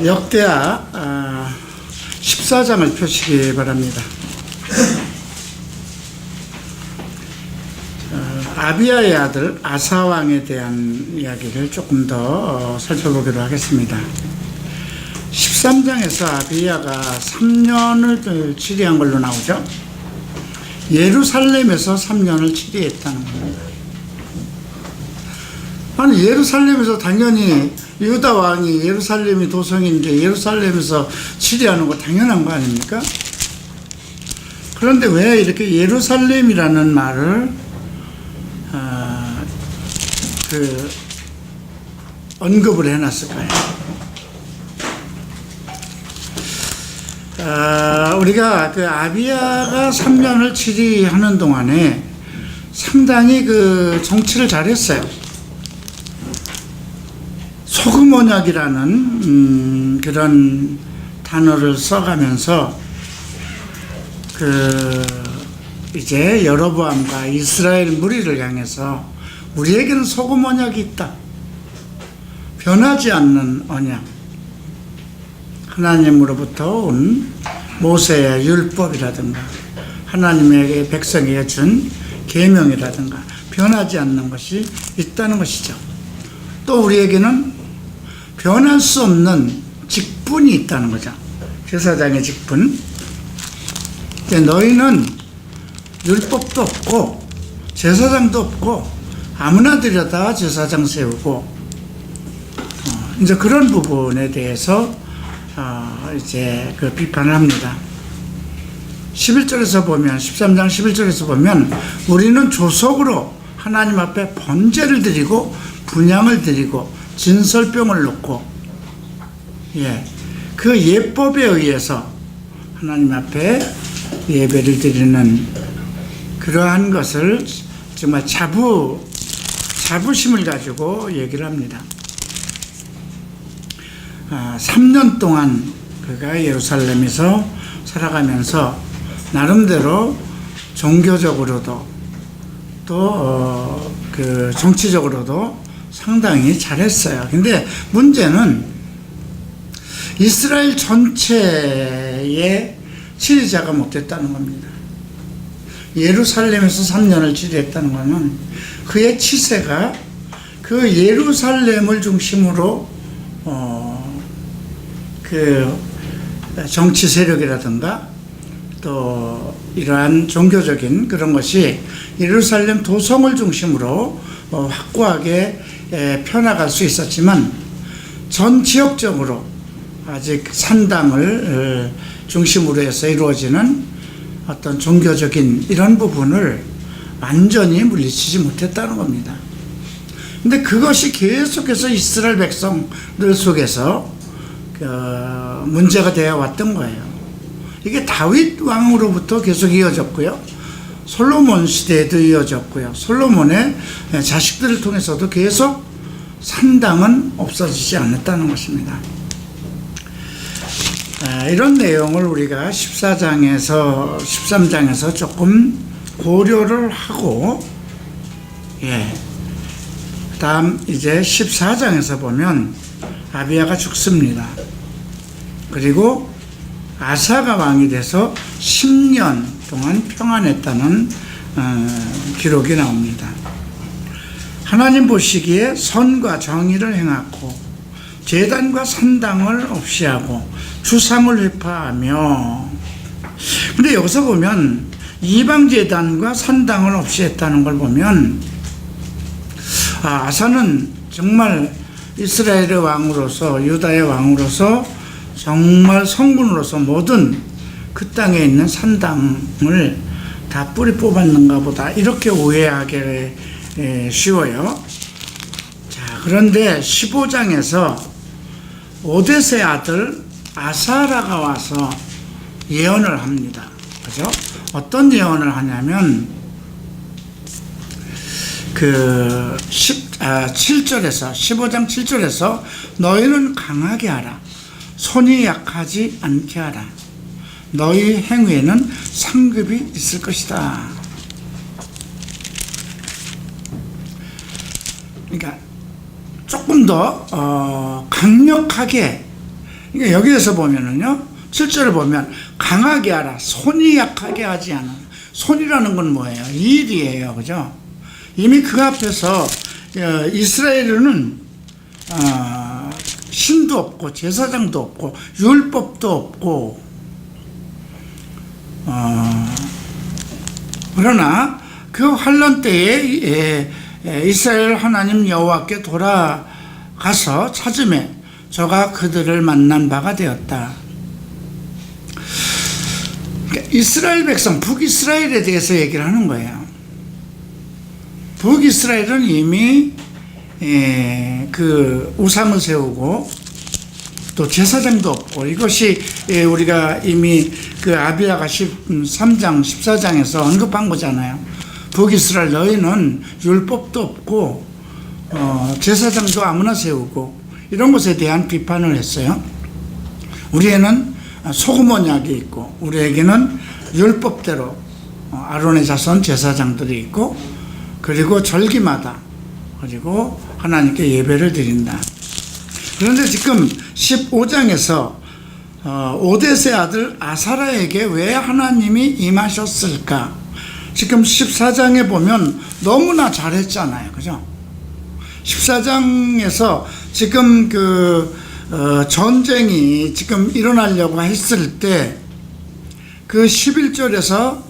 역대하 14장을 펴시기 바랍니다. 아비야의 아들 아사왕에 대한 이야기를 조금 더 살펴보기로 하겠습니다. 13장에서 아비야가 3년을 치리한 걸로 나오죠. 예루살렘에서 3년을 치리했다는 겁니다. 아니, 예루살렘에서 당연히 유다 왕이 예루살렘이 도성인데 예루살렘에서 치리하는 거 당연한 거 아닙니까? 그런데 왜 이렇게 예루살렘이라는 말을 언급을 해놨을까요? 우리가 그 아비야가 3년을 치리하는 동안에 상당히 그 정치를 잘했어요. 소금 언약이라는 그런 단어를 써가면서 이제 여로보암과 이스라엘 무리를 향해서 우리에게는 소금 언약이 있다. 변하지 않는 언약. 하나님으로부터 온 모세의 율법이라든가 하나님에게 백성에게 준 계명이라든가 변하지 않는 것이 있다는 것이죠. 또 우리에게는 변할 수 없는 직분이 있다는 거죠. 제사장의 직분. 너희는 율법도 없고 제사장도 없고 아무나 들여다 제사장 세우고 이제 그런 부분에 대해서 이제 그 비판을 합니다. 11절에서 보면 13장 11절에서 보면 우리는 조속으로 하나님 앞에 번제를 드리고 분향을 드리고 진설병을 놓고 그 예법에 의해서 하나님 앞에 예배를 드리는 그러한 것을 정말 자부심을 가지고 얘기를 합니다. 3년 동안 그가 예루살렘에서 살아가면서 나름대로 종교적으로도 또 그 정치적으로도 상당히 잘했어요. 근데 문제는 이스라엘 전체의 치리자가 못됐다는 겁니다. 예루살렘에서 3년을 치리했다는 것은 그의 치세가 그 예루살렘을 중심으로 그 정치 세력이라든가 또 이러한 종교적인 그런 것이 예루살렘 도성을 중심으로 확고하게 펴나갈 수 있었지만 전 지역적으로 아직 산당을 중심으로 해서 이루어지는 어떤 종교적인 이런 부분을 완전히 물리치지 못했다는 겁니다. 근데 그것이 계속해서 이스라엘 백성들 속에서 문제가 되어 왔던 거예요. 이게 다윗 왕으로부터 계속 이어졌고요. 솔로몬 시대에도 이어졌고요. 솔로몬의 자식들을 통해서도 계속 산당은 없어지지 않았다는 것입니다. 이런 내용을 우리가 13장에서 조금 고려를 하고 다음 이제 14장에서 보면 아비야가 죽습니다. 그리고 아사가 왕이 돼서 10년 동안 평안했다는 기록이 나옵니다. 하나님 보시기에 선과 정의를 행하고 제단과 산당을 없이 하고 주상을 회파하며, 근데 여기서 보면 이방 제단과 산당을 없이 했다는 걸 보면 아사는 정말 이스라엘의 왕으로서 유다의 왕으로서 정말 성군으로서 모든 그 땅에 있는 산당을 다 뿌리 뽑았는가 보다 이렇게 오해하기 쉬워요. 자, 그런데 15장에서 오뎃의 아들 아사라가 와서 예언을 합니다. 그죠? 어떤 예언을 하냐면 7절에서 15장 7절에서 너희는 강하게 하라. 손이 약하지 않게 하라. 너희 행위에는 상급이 있을 것이다. 그러니까 조금 더 강력하게 그러니까 여기에서 보면은요, 7절을 보면 강하게 하라. 손이 약하게 하지 않아. 손이라는 건 뭐예요? 일이에요. 그죠? 이미 그 앞에서 이스라엘은 신도 없고 제사장도 없고 율법도 없고 그러나 그 환란 때에 이스라엘 하나님 여호와께 돌아가서 찾음에 저가 그들을 만난 바가 되었다. 그러니까 이스라엘 백성, 북이스라엘에 대해서 얘기를 하는 거예요. 북이스라엘은 이미 그 우상을 세우고 또 제사장도 없고, 이것이 우리가 이미 그 아비야가 13장 14장에서 언급한 거잖아요. 북이스라엘 너희는 율법도 없고 제사장도 아무나 세우고, 이런 것에 대한 비판을 했어요. 우리에는 소금 언약이 있고 우리에게는 율법대로 아론의 자손 제사장들이 있고, 그리고 절기마다 그리고 하나님께 예배를 드린다. 그런데 지금 15장에서 오뎃의 아들 아사라에게 왜 하나님이 임하셨을까? 지금 14장에 보면 너무나 잘했잖아요. 그죠? 14장에서 지금 전쟁이 지금 일어나려고 했을 때 그 11절에서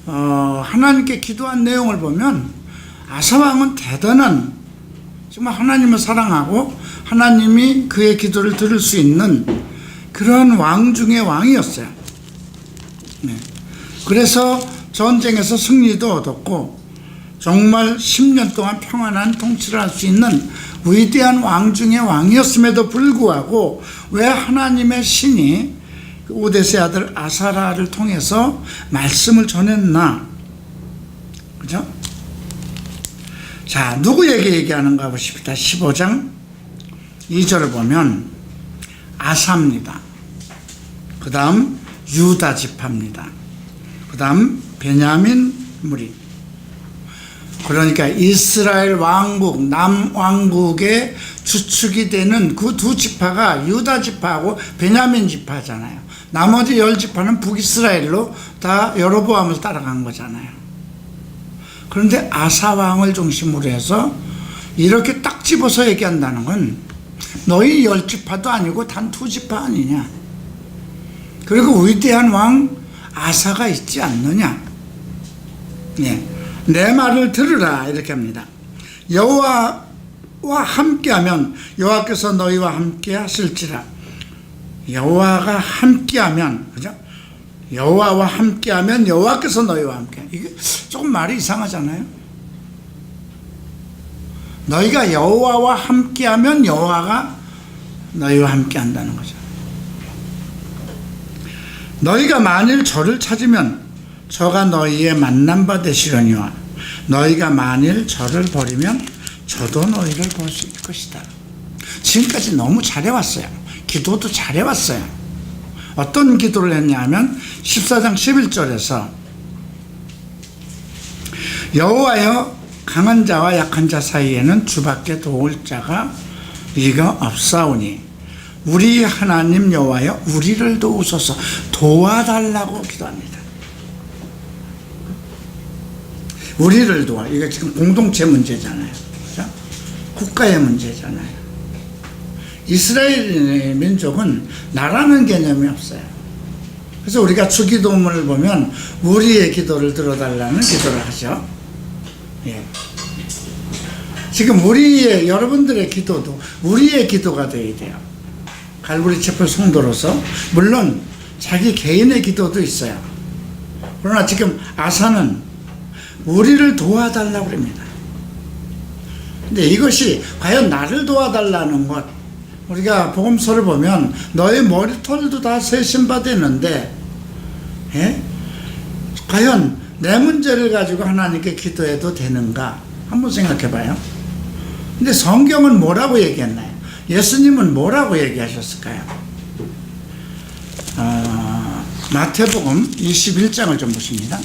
하나님께 기도한 내용을 보면 아사 왕은 대단한, 정말 하나님을 사랑하고 하나님이 그의 기도를 들을 수 있는 그런 왕 중의 왕이었어요. 네. 그래서 전쟁에서 승리도 얻었고 정말 10년 동안 평안한 통치를 할 수 있는 위대한 왕 중의 왕이었음에도 불구하고 왜 하나님의 신이 오뎃의 아들 아사라를 통해서 말씀을 전했나? 그죠? 자, 누구에게 얘기하는가 보십시다. 15장 2절을 보면 아사입니다. 그 다음 유다 지파입니다. 그 다음 베냐민 무리. 그러니까 이스라엘 왕국, 남왕국의 주축이 되는 그 두 지파가 유다 지파하고 베냐민 지파잖아요. 나머지 10지파는 북이스라엘로 다 여로보암을 따라간 거잖아요. 그런데 아사 왕을 중심으로 해서 이렇게 딱 집어서 얘기한다는 건 너희 10지파도 아니고 단 2지파 아니냐. 그리고 위대한 왕 아사가 있지 않느냐. 예. 내 말을 들으라 이렇게 합니다. 여호와와 함께하면 여호와께서 너희와 함께 하실지라. 여호와가 함께하면, 그죠? 여호와와 함께하면 여호와께서 너희와 함께. 이게 조금 말이 이상하잖아요. 너희가 여호와와 함께하면 여호와가 너희와 함께한다는 거죠. 너희가 만일 저를 찾으면 저가 너희의 만난 바 되시려니와 너희가 만일 저를 버리면 저도 너희를 버릴 것이다. 지금까지 너무 잘해왔어요. 기도도 잘해왔어요. 어떤 기도를 했냐면 14장 11절에서 여호와여 강한 자와 약한 자 사이에는 주밖에 도울 자가 이가 없사오니 우리 하나님 여호와여 우리를 도우소서. 도와달라고 기도합니다. 우리를 도와. 이게 지금 공동체 문제잖아요. 그렇죠? 국가의 문제잖아요. 이스라엘 민족은 나라는 개념이 없어요. 그래서 우리가 주기도문을 보면 우리의 기도를 들어달라는 기도를 하죠. 예. 지금 여러분들의 기도도 우리의 기도가 되어야 돼요. 갈보리 촛불 성도로서. 물론 자기 개인의 기도도 있어요. 그러나 지금 아사는 우리를 도와달라고 합니다. 근데 이것이 과연 나를 도와달라는 것, 우리가 복음서를 보면 너의 머리털도 다 세신바 되는데, 예? 과연 내 문제를 가지고 하나님께 기도해도 되는가? 한번 생각해 봐요. 근데 성경은 뭐라고 얘기했나요? 예수님은 뭐라고 얘기하셨을까요? 마태복음 21장을 좀 보십니다.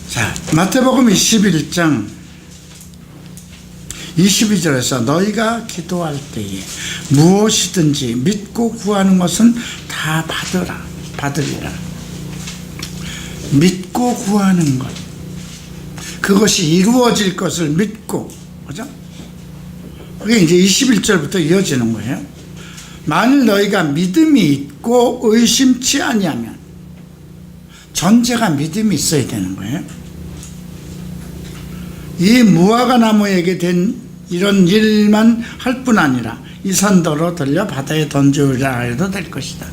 자, 마태복음 21장 22절에서 너희가 기도할 때에 무엇이든지 믿고 구하는 것은 다 받으리라. 믿고 구하는 것, 그것이 이루어질 것을 믿고, 그죠? 그게 이제 21절부터 이어지는 거예요. 만일 너희가 믿음이 있고 의심치 아니하면, 전제가 믿음이 있어야 되는 거예요. 이 무화과 나무에게 된 이런 일만 할 뿐 아니라 이 산더러 들려 바다에 던져오리라 해도 될 것이다.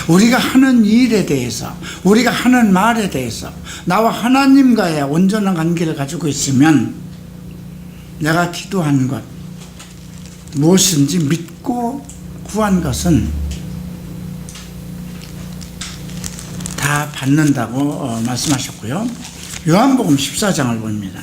우리가 하는 일에 대해서, 우리가 하는 말에 대해서 나와 하나님과의 온전한 관계를 가지고 있으면 내가 기도한 것, 무엇인지 믿고 구한 것은 다 받는다고 말씀하셨고요. 요한복음 14장을 봅니다.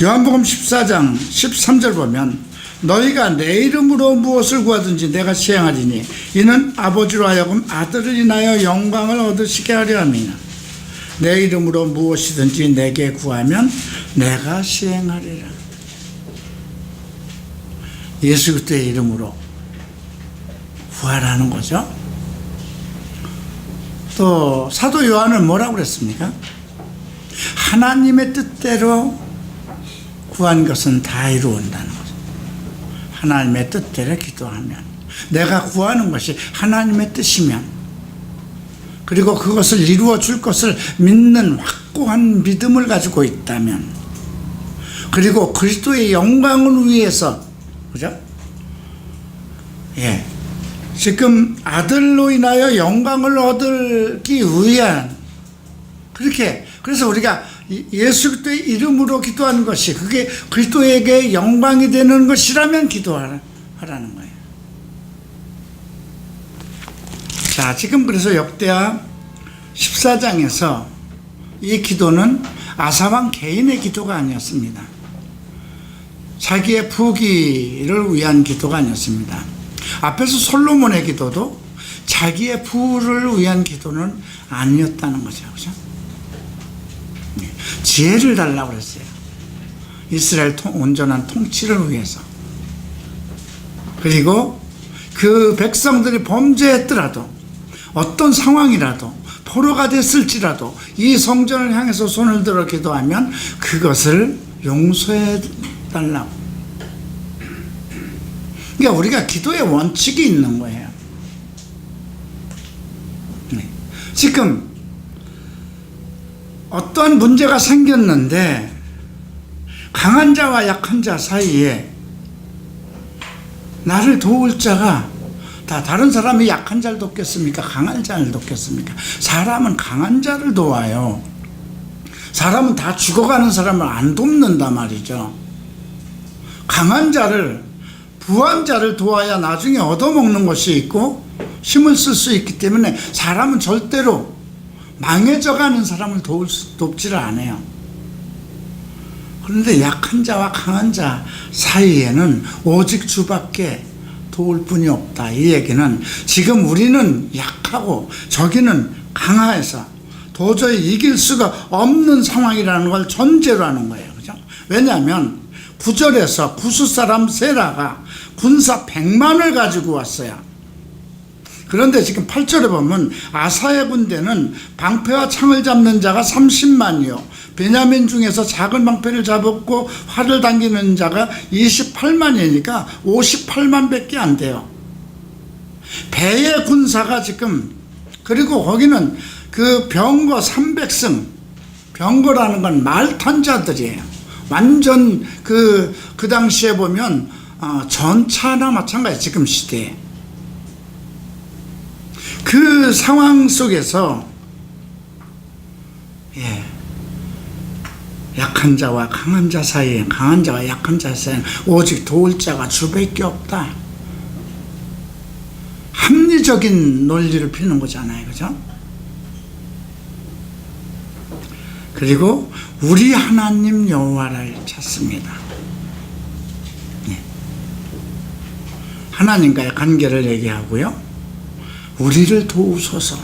요한복음 14장 13절 보면 너희가 내 이름으로 무엇을 구하든지 내가 시행하리니 이는 아버지로 하여금 아들을 인하여 영광을 얻으시게 하려 함이나 내 이름으로 무엇이든지 내게 구하면 내가 시행하리라. 예수 그리스도의 이름으로 구하라는 거죠. 또 사도 요한은 뭐라고 그랬습니까? 하나님의 뜻대로 구한 것은 다 이루어온다는 거죠. 하나님의 뜻대로 기도하면, 내가 구하는 것이 하나님의 뜻이면, 그리고 그것을 이루어 줄 것을 믿는 확고한 믿음을 가지고 있다면, 그리고 그리스도의 영광을 위해서, 그죠? 예. 지금 아들로 인하여 영광을 얻기 위한, 그래서 우리가 예수 그리스도의 이름으로 기도하는 것이, 그게 그리스도에게 영광이 되는 것이라면 기도하라는 거예요. 자, 지금 그래서 역대하 14장에서 이 기도는 아사왕 개인의 기도가 아니었습니다. 자기의 부귀를 위한 기도가 아니었습니다. 앞에서 솔로몬의 기도도 자기의 부를 위한 기도는 아니었다는 거죠. 그죠? 지혜를 달라고 그랬어요. 이스라엘 온전한 통치를 위해서. 그리고 그 백성들이 범죄했더라도, 어떤 상황이라도, 포로가 됐을지라도 이 성전을 향해서 손을 들어 기도하면 그것을 용서해 달라고. 그러니까 우리가 기도의 원칙이 있는 거예요. 지금 어떠한 문제가 생겼는데 강한 자와 약한 자 사이에 나를 도울 자가, 다 다른 사람이 약한 자를 돕겠습니까? 강한 자를 돕겠습니까? 사람은 강한 자를 도와요. 사람은 다 죽어가는 사람을 안 돕는단 말이죠. 강한 자를, 부한 자를 도와야 나중에 얻어먹는 것이 있고 힘을 쓸 수 있기 때문에 사람은 절대로 망해져가는 사람을 돕지를 않아요. 그런데 약한 자와 강한 자 사이에는 오직 주밖에 도울 분이 없다. 이 얘기는 지금 우리는 약하고 저기는 강해서 도저히 이길 수가 없는 상황이라는 걸 전제로 하는 거예요. 그죠? 왜냐하면 9절에서 구스 사람 세라가 군사 100만을 가지고 왔어요. 그런데 지금 8절에 보면 아사의 군대는 방패와 창을 잡는 자가 30만이요 베냐민 중에서 작은 방패를 잡았고 활을 당기는 자가 28만이니까 58만 밖에 안 돼요. 배의 군사가 지금, 그리고 거기는 그 병거 300승, 병거라는 건 말 탄 자들이에요. 완전 그 당시에 보면 전차나 마찬가지. 지금 시대에 그 상황 속에서 약한 자와 강한 자 사이에, 강한 자와 약한 자 사이에는 오직 도울 자가 주밖에 없다. 합리적인 논리를 피는 거잖아요. 그죠? 그리고 우리 하나님 여호와를 찾습니다. 하나님과의 관계를 얘기하고요. 우리를 도우소서.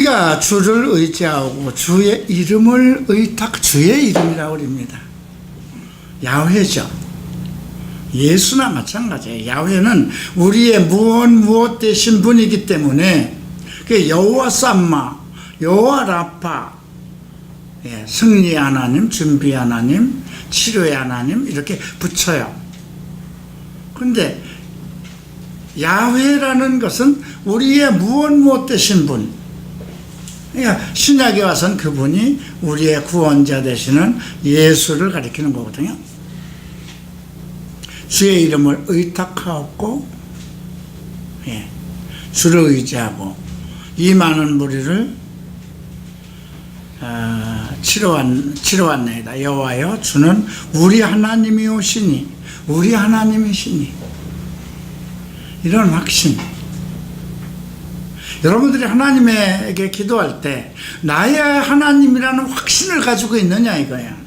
우리가 주를 의지하고 주의 이름을 주의 이름이라고 그럽니다. 야훼죠. 예수나 마찬가지예요. 야훼는 우리의 무엇 되신 분이기 때문에 여호와 삼마, 여호와 라파, 승리의 하나님, 준비의 하나님, 치료의 하나님 이렇게 붙여요. 그런데 야훼라는 것은 우리의 무엇 되신 분. 그러니까 신약에 와서는 그분이 우리의 구원자 되시는 예수를 가리키는 거거든요. 주의 이름을 의탁하고 주를 의지하고 이 많은 무리를 치러왔나이다. 여호와여 주는 우리 하나님이 오시니 우리 하나님이시니 이런 확신. 여러분들이 하나님에게 기도할 때 나의 하나님이라는 확신을 가지고 있느냐 이거야.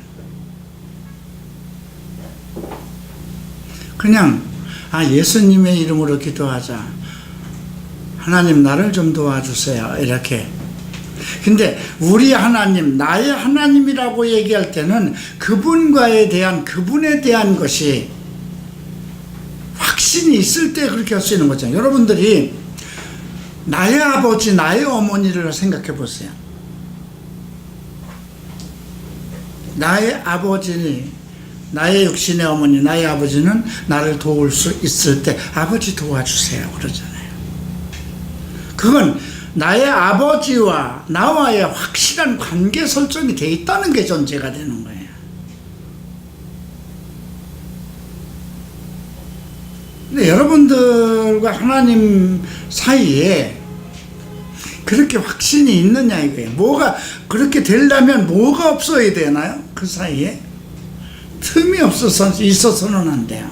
그냥 예수님의 이름으로 기도하자. 하나님 나를 좀 도와주세요. 이렇게. 근데 우리 하나님, 나의 하나님이라고 얘기할 때는 그분에 대한 것이 확신이 있을 때 그렇게 할 수 있는 거죠. 여러분들이 나의 아버지, 나의 어머니를 생각해 보세요. 나의 아버지, 나의 육신의 어머니, 나의 아버지는 나를 도울 수 있을 때 아버지 도와주세요 그러잖아요. 그건 나의 아버지와 나와의 확실한 관계 설정이 되어 있다는 게 전제가 되는 거예요. 근데 여러분들과 하나님 사이에 그렇게 확신이 있느냐 이거예요. 뭐가 그렇게 되려면 뭐가 없어야 되나요? 그 사이에 틈이 있어서는 안 돼요.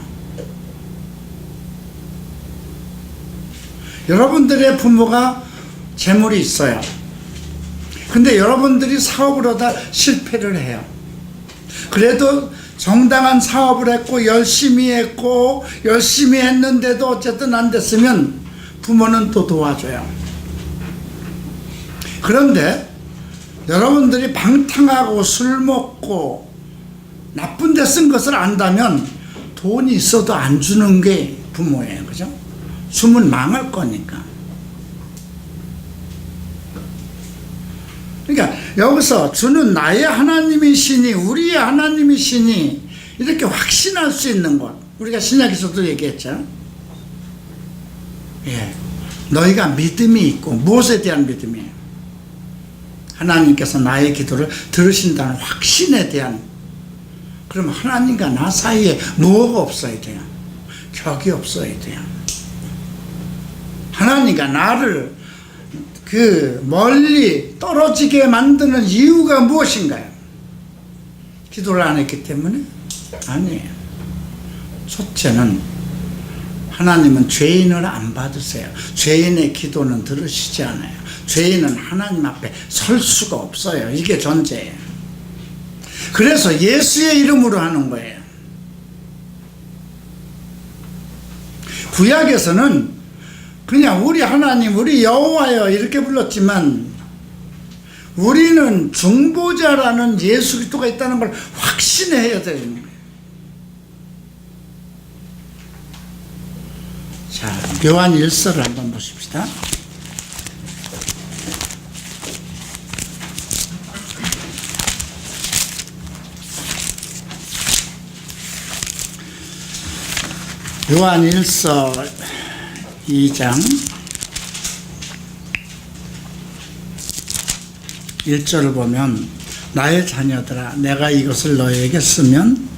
여러분들의 부모가 재물이 있어요. 근데 여러분들이 사업을 하다 실패를 해요. 그래도 정당한 사업을 했고 열심히 했는데도 어쨌든 안 됐으면 부모는 또 도와줘요. 그런데 여러분들이 방탕하고 술 먹고 나쁜 데 쓴 것을 안다면 돈이 있어도 안 주는 게 부모예요. 그죠? 주면 망할 거니까. 그러니까 여기서 주는 나의 하나님이시니 우리의 하나님이시니 이렇게 확신할 수 있는 것. 우리가 신약에서도 얘기했죠. 너희가 믿음이 있고 무엇에 대한 믿음이에요? 하나님께서 나의 기도를 들으신다는 확신에 대한. 그럼 하나님과 나 사이에 뭐가 없어야 돼요? 격이 없어야 돼요. 하나님과 나를 멀리 떨어지게 만드는 이유가 무엇인가요? 기도를 안 했기 때문에? 아니에요. 첫째는 하나님은 죄인을 안 받으세요. 죄인의 기도는 들으시지 않아요. 죄인은 하나님 앞에 설 수가 없어요. 이게 전제예요. 그래서 예수의 이름으로 하는 거예요. 구약에서는 그냥 우리 하나님, 우리 여호와여 이렇게 불렀지만 우리는 중보자라는 예수 그리스도가 있다는 걸 확신해야 되는 거예요. 자, 요한 1서를 한번 보십시다. 요한 1서 2장 1절을 보면 나의 자녀들아 내가 이것을 너희에게 쓰면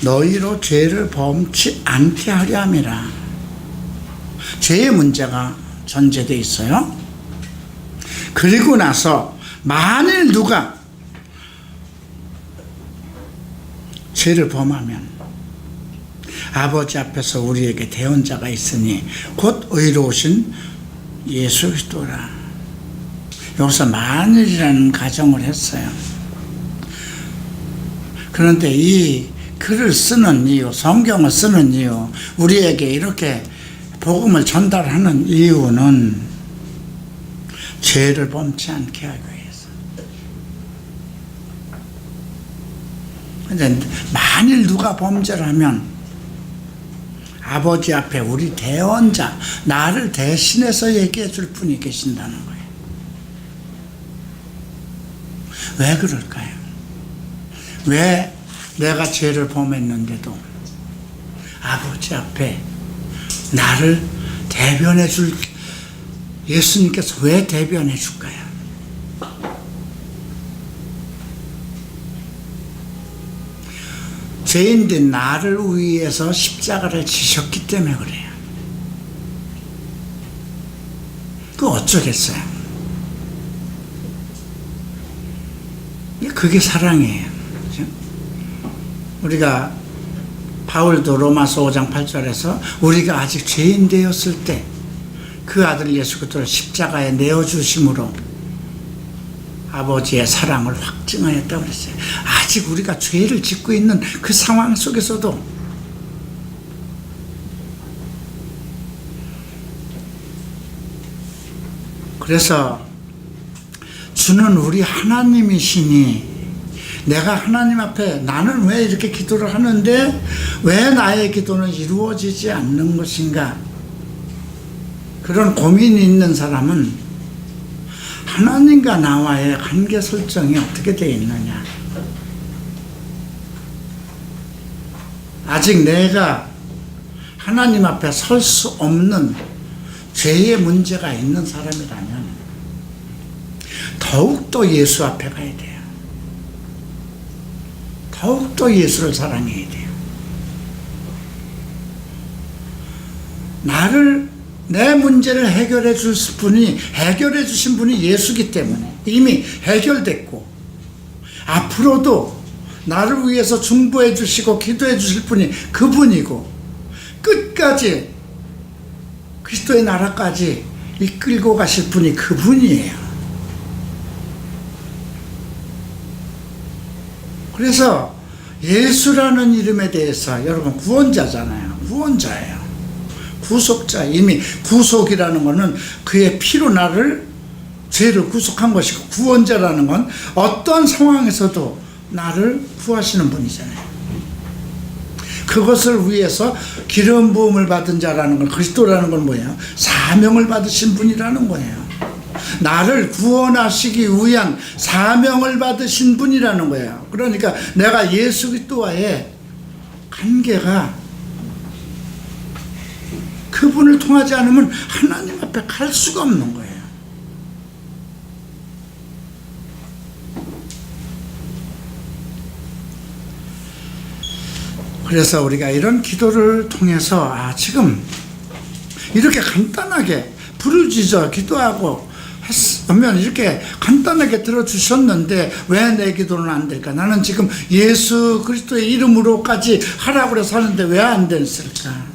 너희로 죄를 범치 않게 하려 함이라. 죄의 문제가 전제되어 있어요. 그리고 나서 만일 누가 죄를 범하면 아버지 앞에서 우리에게 대언자가 있으니 곧 의로우신 예수 그리스도라. 여기서 만일이라는 가정을 했어요. 그런데 이 글을 쓰는 이유, 성경을 쓰는 이유, 우리에게 이렇게 복음을 전달하는 이유는 죄를 범치 않게 하기 위해서. 근데 만일 누가 범죄를 하면 아버지 앞에 우리 대언자, 나를 대신해서 얘기해 줄 분이 계신다는 거예요. 왜 그럴까요? 왜 내가 죄를 범했는데도 아버지 앞에 나를 대변해 줄 예수님께서 왜 대변해 줄까요? 죄인된 나를 위해서 십자가를 지셨기 때문에 그래요. 그 어쩌겠어요? 그게 사랑이에요. 그렇죠? 우리가 바울도 로마서 5장 8절에서 우리가 아직 죄인 되었을 때 그 아들 예수 그리스도를 십자가에 내어주심으로 아버지의 사랑을 확증하였다고 그랬어요. 아직 우리가 죄를 짓고 있는 그 상황 속에서도 그래서 주는 우리 하나님이시니 내가 하나님 앞에 나는 왜 이렇게 기도를 하는데 왜 나의 기도는 이루어지지 않는 것인가, 그런 고민이 있는 사람은 하나님과 나와의 관계 설정이 어떻게 되어 있느냐, 아직 내가 하나님 앞에 설 수 없는 죄의 문제가 있는 사람이라면 더욱더 예수 앞에 가야 돼요. 더욱더 예수를 사랑해야 돼요. 내 문제를 해결해 주신 분이 예수기 때문에 이미 해결됐고, 앞으로도 나를 위해서 중보해 주시고 기도해 주실 분이 그분이고, 끝까지 그리스도의 나라까지 이끌고 가실 분이 그분이에요. 그래서 예수라는 이름에 대해서 여러분 구원자잖아요. 구원자예요. 구속자. 이미 구속이라는 것은 그의 피로 나를 죄를 구속한 것이고, 구원자라는 건 어떤 상황에서도 나를 구하시는 분이잖아요. 그것을 위해서 기름 부음을 받은 자라는 건, 그리스도라는 건 뭐예요? 사명을 받으신 분이라는 거예요. 나를 구원하시기 위한 사명을 받으신 분이라는 거예요. 그러니까 내가 예수 그리스도와의 관계가 그분을 통하지 않으면 하나님 앞에 갈 수가 없는 거예요. 그래서 우리가 이런 기도를 통해서 지금 이렇게 간단하게 부르짖어 기도하고 하면 이렇게 간단하게 들어주셨는데 왜 내 기도는 안 될까? 나는 지금 예수 그리스도의 이름으로까지 하라고 해서 하는데 왜 안 됐을까?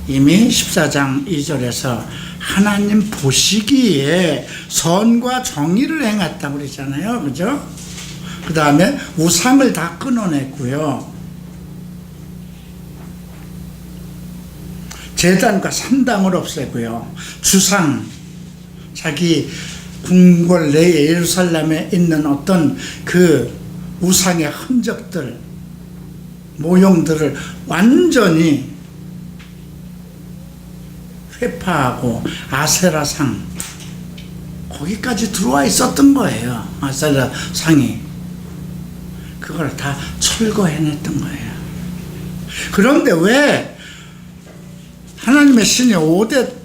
이미 14장 2절에서 하나님 보시기에 선과 정의를 행했다고 그러잖아요. 그죠? 그 다음에 우상을 다 끊어냈고요. 제단과 산당을 없애고요. 주상, 자기 궁궐 내에 예루살렘에 있는 어떤 그 우상의 흔적들, 모형들을 완전히 회파하고, 아세라상 거기까지 들어와 있었던 거예요. 아세라상이 그걸 다 철거해냈던 거예요. 그런데 왜 하나님의 신이 5대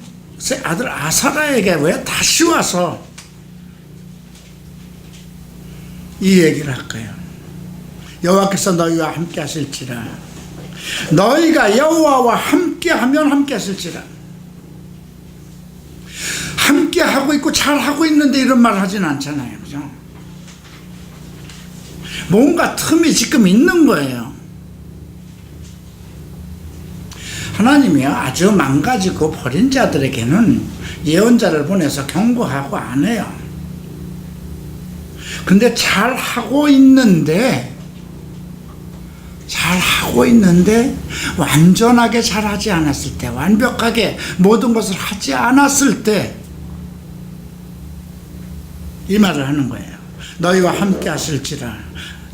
아들 아사라에게 왜 다시 와서 이 얘기를 할까요? 여호와께서 너희와 함께 하실지라, 너희가 여호와와 함께 하면 함께 하실지라. 함께 하고 있고 잘 하고 있는데 이런 말 하진 않잖아요. 그죠? 뭔가 틈이 지금 있는 거예요. 하나님이 아주 망가지고 버린 자들에게는 예언자를 보내서 경고하고 안 해요. 근데 잘 하고 있는데 잘하고 있는데 완전하게 잘하지 않았을 때, 완벽하게 모든 것을 하지 않았을 때 이 말을 하는 거예요. 너희와 함께 하실지라.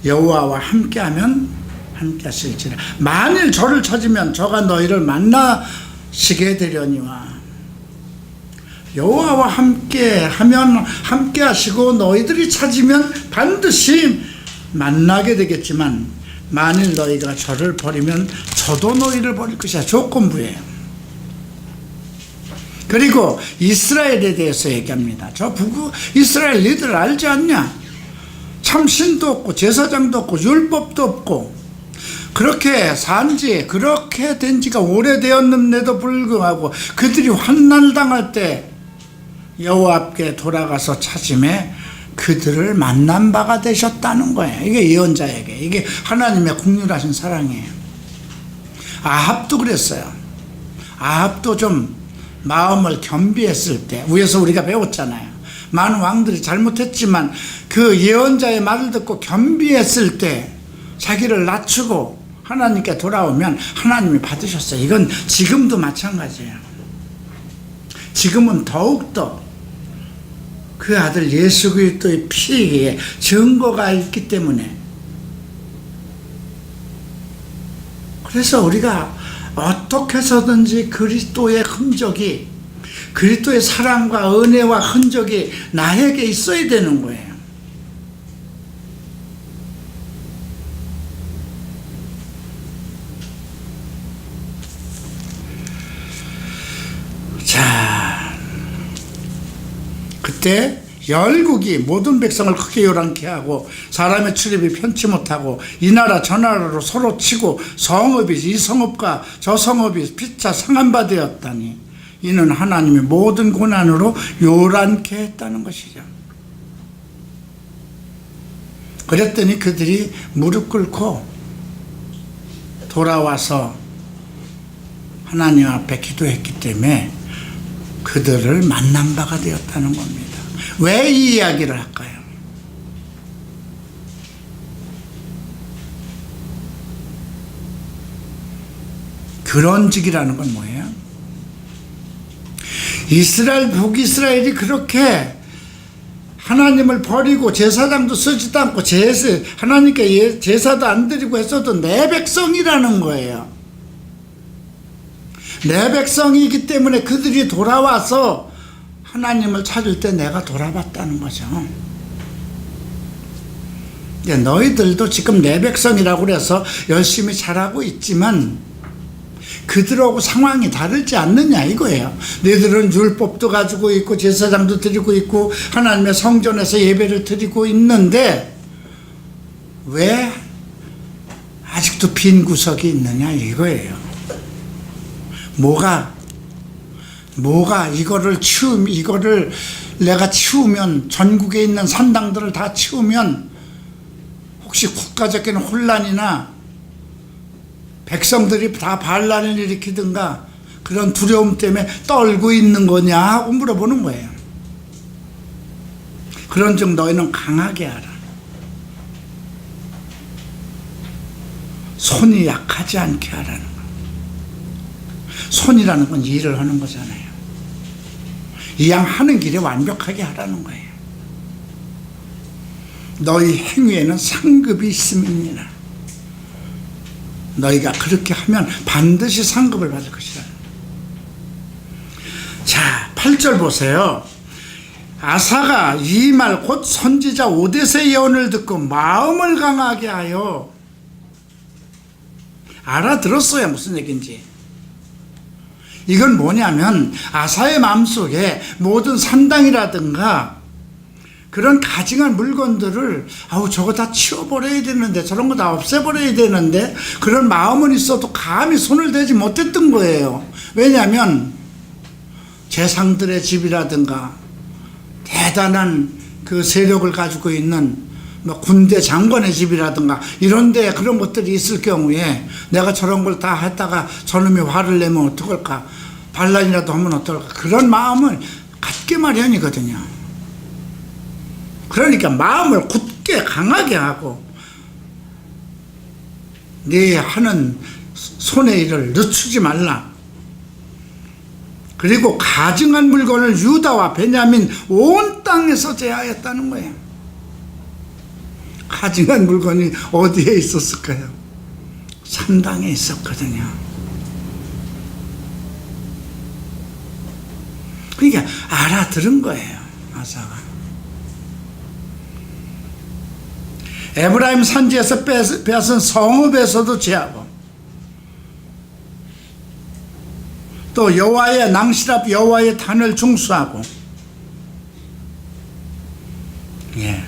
여호와와 함께하면 함께 하실지라. 만일 저를 찾으면 저가 너희를 만나시게 되려니와. 여호와와 함께하면 함께 하시고 너희들이 찾으면 반드시 만나게 되겠지만 만일 너희가 저를 버리면 저도 너희를 버릴 것이야. 조건부예요. 그리고 이스라엘에 대해서 얘기합니다. 저 북 이스라엘 너희들 알지 않냐? 참 신도 없고 제사장도 없고 율법도 없고 그렇게 산지 그렇게 된 지가 오래되었는데도 불구하고 그들이 환난을 당할 때 여호와 앞에 돌아가서 찾음에 그들을 만난 바가 되셨다는 거예요. 이게 예언자에게, 이게 하나님의 긍휼하신 사랑이에요. 아합도 그랬어요. 아합도 좀 마음을 겸비했을 때, 위에서 우리가 배웠잖아요. 많은 왕들이 잘못했지만 그 예언자의 말을 듣고 겸비했을 때 자기를 낮추고 하나님께 돌아오면 하나님이 받으셨어요. 이건 지금도 마찬가지예요. 지금은 더욱더 그 아들 예수 그리스도의 피에 증거가 있기 때문에, 그래서 우리가 어떻게 해서든지 그리스도의 흔적이, 그리스도의 사랑과 은혜와 흔적이 나에게 있어야 되는 거예요. 자, 그때 열국이 모든 백성을 크게 요란케 하고 사람의 출입이 편치 못하고 이 나라 저 나라로 서로 치고 성읍이 이 성읍과 저 성읍이 피차 상한 바 되었다니 이는 하나님의 모든 고난으로 요란케 했다는 것이죠. 그랬더니 그들이 무릎 꿇고 돌아와서 하나님 앞에 기도했기 때문에 그들을 만난 바가 되었다는 겁니다. 왜 이 이야기를 할까요? 근원직이라는 건 뭐예요? 이스라엘, 북이스라엘이 그렇게 하나님을 버리고 제사장도 쓰지도 않고 하나님께 제사도 안 드리고 했어도 내 백성이라는 거예요. 내 백성이기 때문에 그들이 돌아와서 하나님을 찾을 때 내가 돌아봤다는 거죠. 너희들도 지금 내 백성이라고 그래서 열심히 잘하고 있지만 그들하고 상황이 다르지 않느냐 이거예요. 너희들은 율법도 가지고 있고 제사장도 드리고 있고 하나님의 성전에서 예배를 드리고 있는데 왜 아직도 빈 구석이 있느냐 이거예요. 뭐가 이거를 내가 치우면, 전국에 있는 산당들을 다 치우면 혹시 국가적인 혼란이나 백성들이 다 반란을 일으키든가 그런 두려움 때문에 떨고 있는 거냐 하고 물어보는 거예요. 그런즉 너희는 강하게 하라. 손이 약하지 않게 하라는 거예요. 손이라는 건 일을 하는 거잖아요. 이 양 하는 길에 완벽하게 하라는 거예요. 너희 행위에는 상급이 있음이니라. 너희가 그렇게 하면 반드시 상급을 받을 것이라. 자, 8절 보세요. 아사가 이 말 곧 선지자 오뎃의 예언을 듣고 마음을 강하게 하여, 알아들었어요 무슨 얘기인지. 이건 뭐냐면 아사의 마음속에 모든 산당이라든가 그런 가증한 물건들을 저거 다 치워버려야 되는데, 저런 거 다 없애버려야 되는데, 그런 마음은 있어도 감히 손을 대지 못했던 거예요. 왜냐하면 재상들의 집이라든가 대단한 그 세력을 가지고 있는 군대 장관의 집이라든가 이런데 그런 것들이 있을 경우에 내가 저런 걸 다 했다가 저놈이 화를 내면 어떡할까, 반란이라도 하면 어떨까, 그런 마음을 갖게 마련이거든요. 그러니까 마음을 굳게 강하게 하고 네 하는 손의 일을 늦추지 말라. 그리고 가증한 물건을 유다와 베냐민 온 땅에서 제하였다는 거예요. 가증한 물건이 어디에 있었을까요? 산당에 있었거든요. 그러니까 알아들은 거예요, 아사가. 에브라임 산지에서 빼앗은 성읍에서도 제하고, 또 여호와의 낭실 앞 여호와의 단을 중수하고, 예.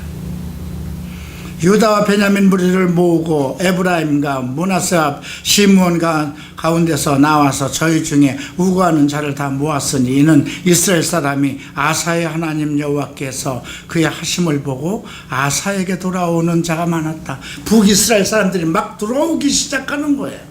유다와 베냐민 무리를 모으고 에브라임과 므낫세 앞 시므온 가운데서 나와서 저희 중에 우고하는 자를 다 모았으니 이는 이스라엘 사람이 아사의 하나님 여호와께서 그의 하심을 보고 아사에게 돌아오는 자가 많았다. 북이스라엘 사람들이 막 들어오기 시작하는 거예요.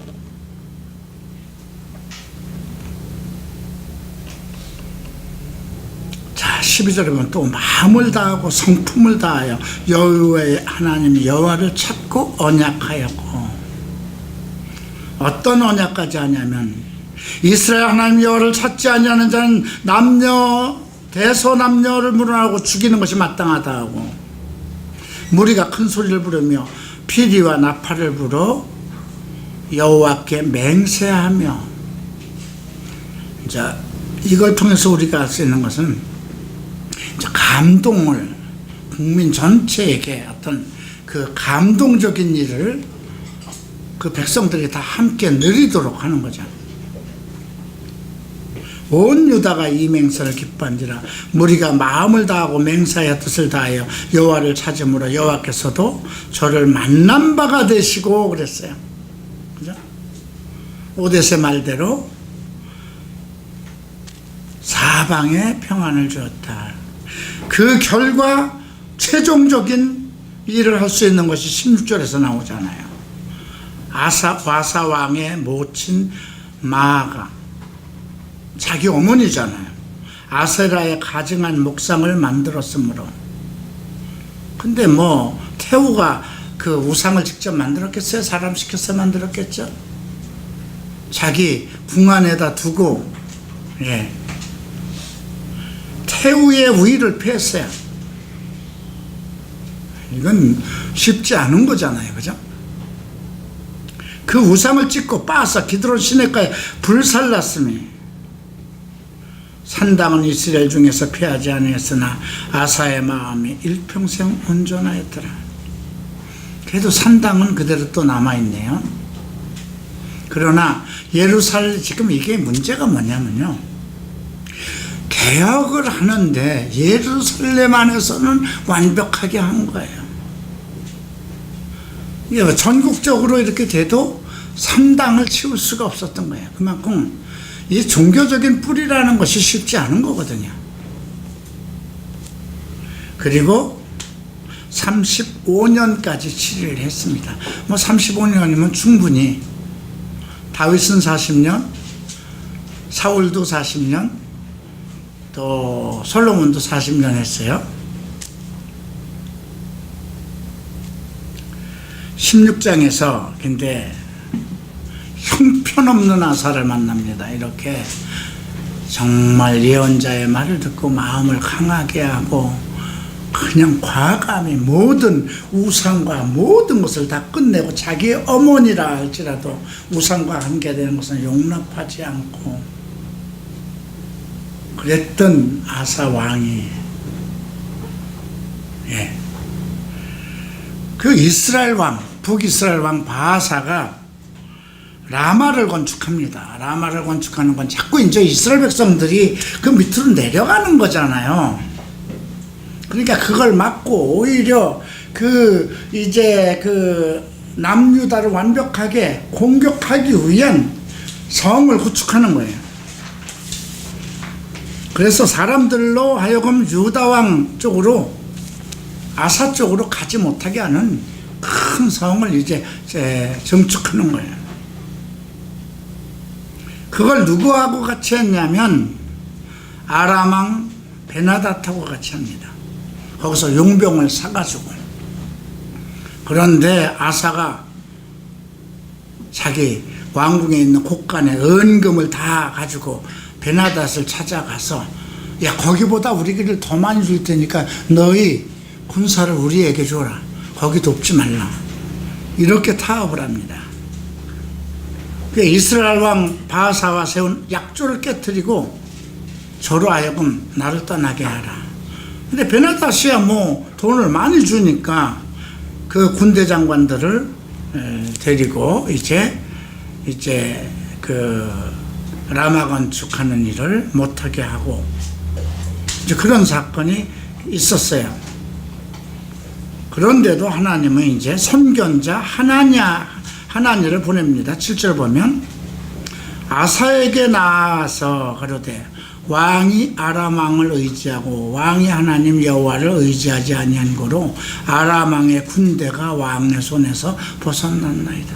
자, 12절에 보면 또 마음을 다하고 성품을 다하여 여호와의 하나님 여호와를 찾고 언약하였고, 어떤 언약까지 하냐면 이스라엘 하나님 여호와를 찾지 아니하는 자는 남녀 대소남녀를 물어나고 죽이는 것이 마땅하다 하고, 무리가 큰 소리를 부르며 피리와 나팔을 불어 여호와께 맹세하며. 자, 이걸 통해서 우리가 알 수 있는 것은 감동을, 국민 전체에게 어떤 그 감동적인 일을 그 백성들이 다 함께 누리도록 하는 거죠. 온 유다가 이 맹세를 기뻐한지라 무리가 마음을 다하고 맹세하여 뜻을 다하여 여호와를 찾음으로 여호와께서도 저를 만난 바가 되시고 그랬어요. 그죠? 오데세 말대로 사방에 평안을 주었다. 그 결과 최종적인 일을 할 수 있는 것이 16절에서 나오잖아요. 와사 왕의 모친 마아가 자기 어머니잖아요. 아세라의 가증한 목상을 만들었으므로. 근데 뭐 태우가 그 우상을 직접 만들었겠어요? 사람 시켜서 만들었겠죠? 자기 궁 안에다 두고, 예, 태우의 우위를 폐했어요. 이건 쉽지 않은 거잖아요, 그죠? 그 우상을 찍고 빠서 기드론 시내가에 불살랐으니 산당은 이스라엘 중에서 피하지 아니했으나 아사의 마음이 일평생 온전하였더라. 그래도 산당은 그대로 또 남아있네요. 그러나 예루살렘, 지금 이게 문제가 뭐냐면요, 개혁을 하는데 예루살렘 안에서는 완벽하게 한 거예요. 전국적으로 이렇게 돼도 산당을 치울 수가 없었던 거예요. 그만큼 이 종교적인 뿌리라는 것이 쉽지 않은 거거든요. 그리고 35년까지 치리를 했습니다. 뭐 35년이면 충분히, 다윗은 40년, 사울도 40년, 또 솔로몬도 40년 했어요. 16장에서 근데 형편없는 아사를 만납니다. 이렇게 정말 예언자의 말을 듣고 마음을 강하게 하고 그냥 과감히 모든 우상과 모든 것을 다 끝내고, 자기 어머니라 할지라도 우상과 관계되는 것은 용납하지 않고 그랬던 아사 왕이, 예, 그 이스라엘 왕, 북이스라엘 왕 바하사가 라마를 건축합니다. 라마를 건축하는 건 자꾸 이제 이스라엘 백성들이 그 밑으로 내려가는 거잖아요. 그러니까 그걸 막고 오히려 이제 남유다를 완벽하게 공격하기 위한 성을 구축하는 거예요. 그래서 사람들로 하여금 유다왕 쪽으로, 아사 쪽으로 가지 못하게 하는 큰 성을 이제 증축하는 거예요. 그걸 누구하고 같이 했냐면 아람왕 베나닷하고 같이 합니다. 거기서 용병을 사가지고. 그런데 아사가 자기 왕궁에 있는 곳간에 은금을 다 가지고 베나닷을 찾아가서, 야, 거기보다 우리를 더 많이 줄 테니까 너희 군사를 우리에게 줘라. 거기 돕지 말라. 이렇게 타협을 합니다. 이스라엘 왕 바하사가 세운 약조를 깨뜨리고 저로 하여금 나를 떠나게 하라. 근데 베나닷이야 뭐 돈을 많이 주니까 그 군대 장관들을 데리고 이제 그 라마 건축하는 일을 못하게 하고, 이제 그런 사건이 있었어요. 그런데도 하나님은 이제 선견자 하나니를 보냅니다. 7절 보면 아사에게 나아서 가로되 왕이 아람 왕을 의지하고 왕이 하나님 여호와를 의지하지 아니한 고로 아람 왕의 군대가 왕의 손에서 벗어났나이다.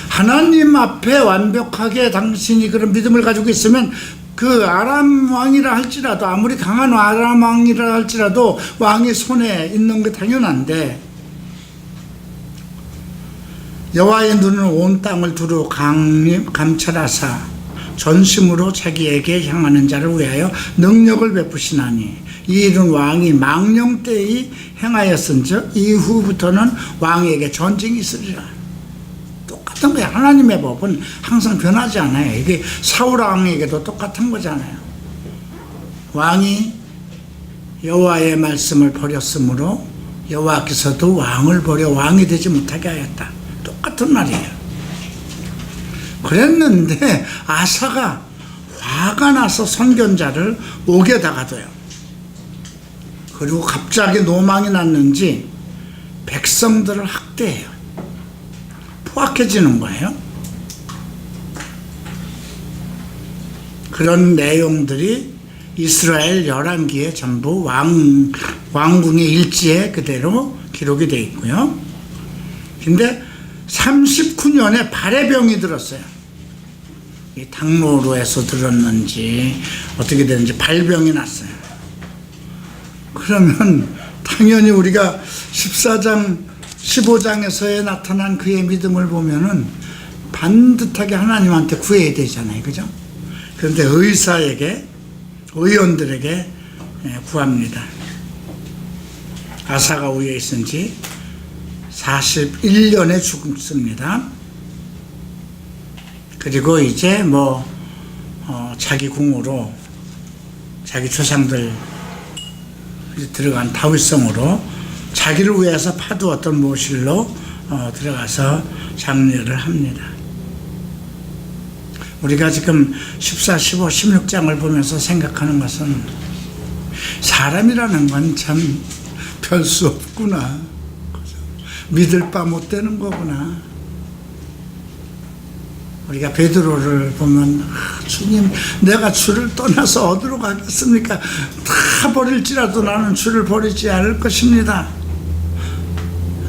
하나님 앞에 완벽하게 당신이 그런 믿음을 가지고 있으면 그 아람 왕이라 할지라도, 아무리 강한 아람 왕이라 할지라도 왕의 손에 있는 게 당연한데, 여호와의 눈은 온 땅을 두루 감찰하사 전심으로 자기에게 향하는 자를 위하여 능력을 베푸시나니 이 일은 왕이 망령 때에 행하였은즉 이후부터는 왕에게 전쟁이 있으리라. 똑같은 거예요. 하나님의 법은 항상 변하지 않아요. 이게 사울 왕에게도 똑같은 거잖아요. 왕이 여호와의 말씀을 버렸으므로 여호와께서도 왕을 버려 왕이 되지 못하게 하였다. 똑같은 말이에요. 그랬는데 아사가 화가 나서 선견자를 옥에다가 둬요. 그리고 갑자기 노망이 났는지 백성들을 학대해요. 포악해지는 거예요. 그런 내용들이 이스라엘 열왕기에 전부 왕궁의 일지에 그대로 기록이 되어 있고요. 근데 39년에 발해병이 들었어요. 이 당로로에서 들었는지 어떻게 되는지 발병이 났어요. 그러면 당연히 우리가 14장 15장에서의 나타난 그의 믿음을 보면은 반듯하게 하나님한테 구해야 되잖아요. 그죠? 그런데 의원들에게 구합니다. 아사가 위에 있은 지 41년에 죽습니다. 그리고 이제 자기 궁으로 자기 조상들 들어간 다윗성으로 자기를 위해서 파두었던 모실로 들어가서 장례를 합니다. 우리가 지금 14, 15, 16장을 보면서 생각하는 것은 사람이라는 건 참 별 수 없구나. 믿을 바 못 되는 거구나. 우리가 베드로를 보면 주님, 내가 주를 떠나서 어디로 가겠습니까? 다 버릴지라도 나는 주를 버리지 않을 것입니다.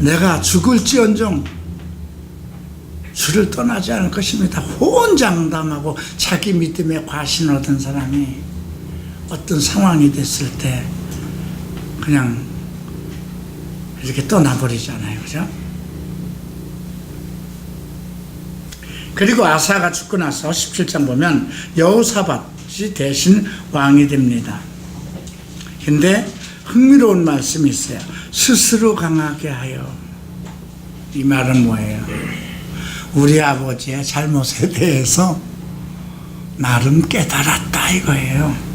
내가 죽을지언정 주를 떠나지 않을 것입니다. 호언장담하고 자기 믿음에 과신을 얻은 사람이 어떤 상황이 됐을 때 그냥 이렇게 떠나버리잖아요. 그죠? 그리고 아사가 죽고 나서 17장 보면 여호사밧이 대신 왕이 됩니다. 근데 흥미로운 말씀이 있어요. 스스로 강하게 하여. 이 말은 뭐예요? 우리 아버지의 잘못에 대해서 나름 깨달았다 이거예요.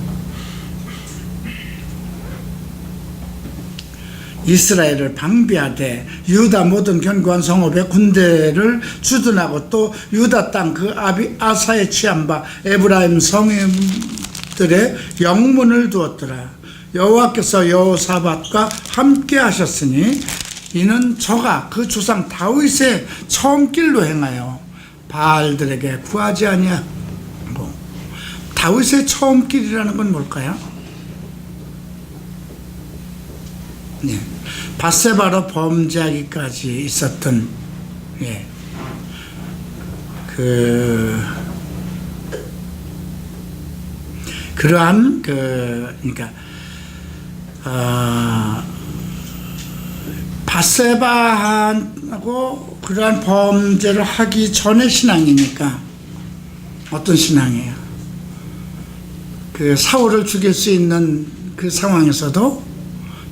이스라엘을 방비하되 유다 모든 견고한 성읍에 군대를 주둔하고 또 유다 땅 그 아사의 취한 바 에브라임 성읍들의 영문을 두었더라. 여호와께서 여호사밧과 함께 하셨으니 이는 저가 그 조상 다윗의 처음 길로 행하여 바알들에게 구하지 아니하고. 다윗의 처음 길이라는 건 뭘까요? 네. 밧세바로 범죄하기까지 있었던 그러한 그러니까 밧세바하고 그러한 범죄를 하기 전의 신앙이니까 어떤 신앙이에요? 그 사울을 죽일 수 있는 그 상황에서도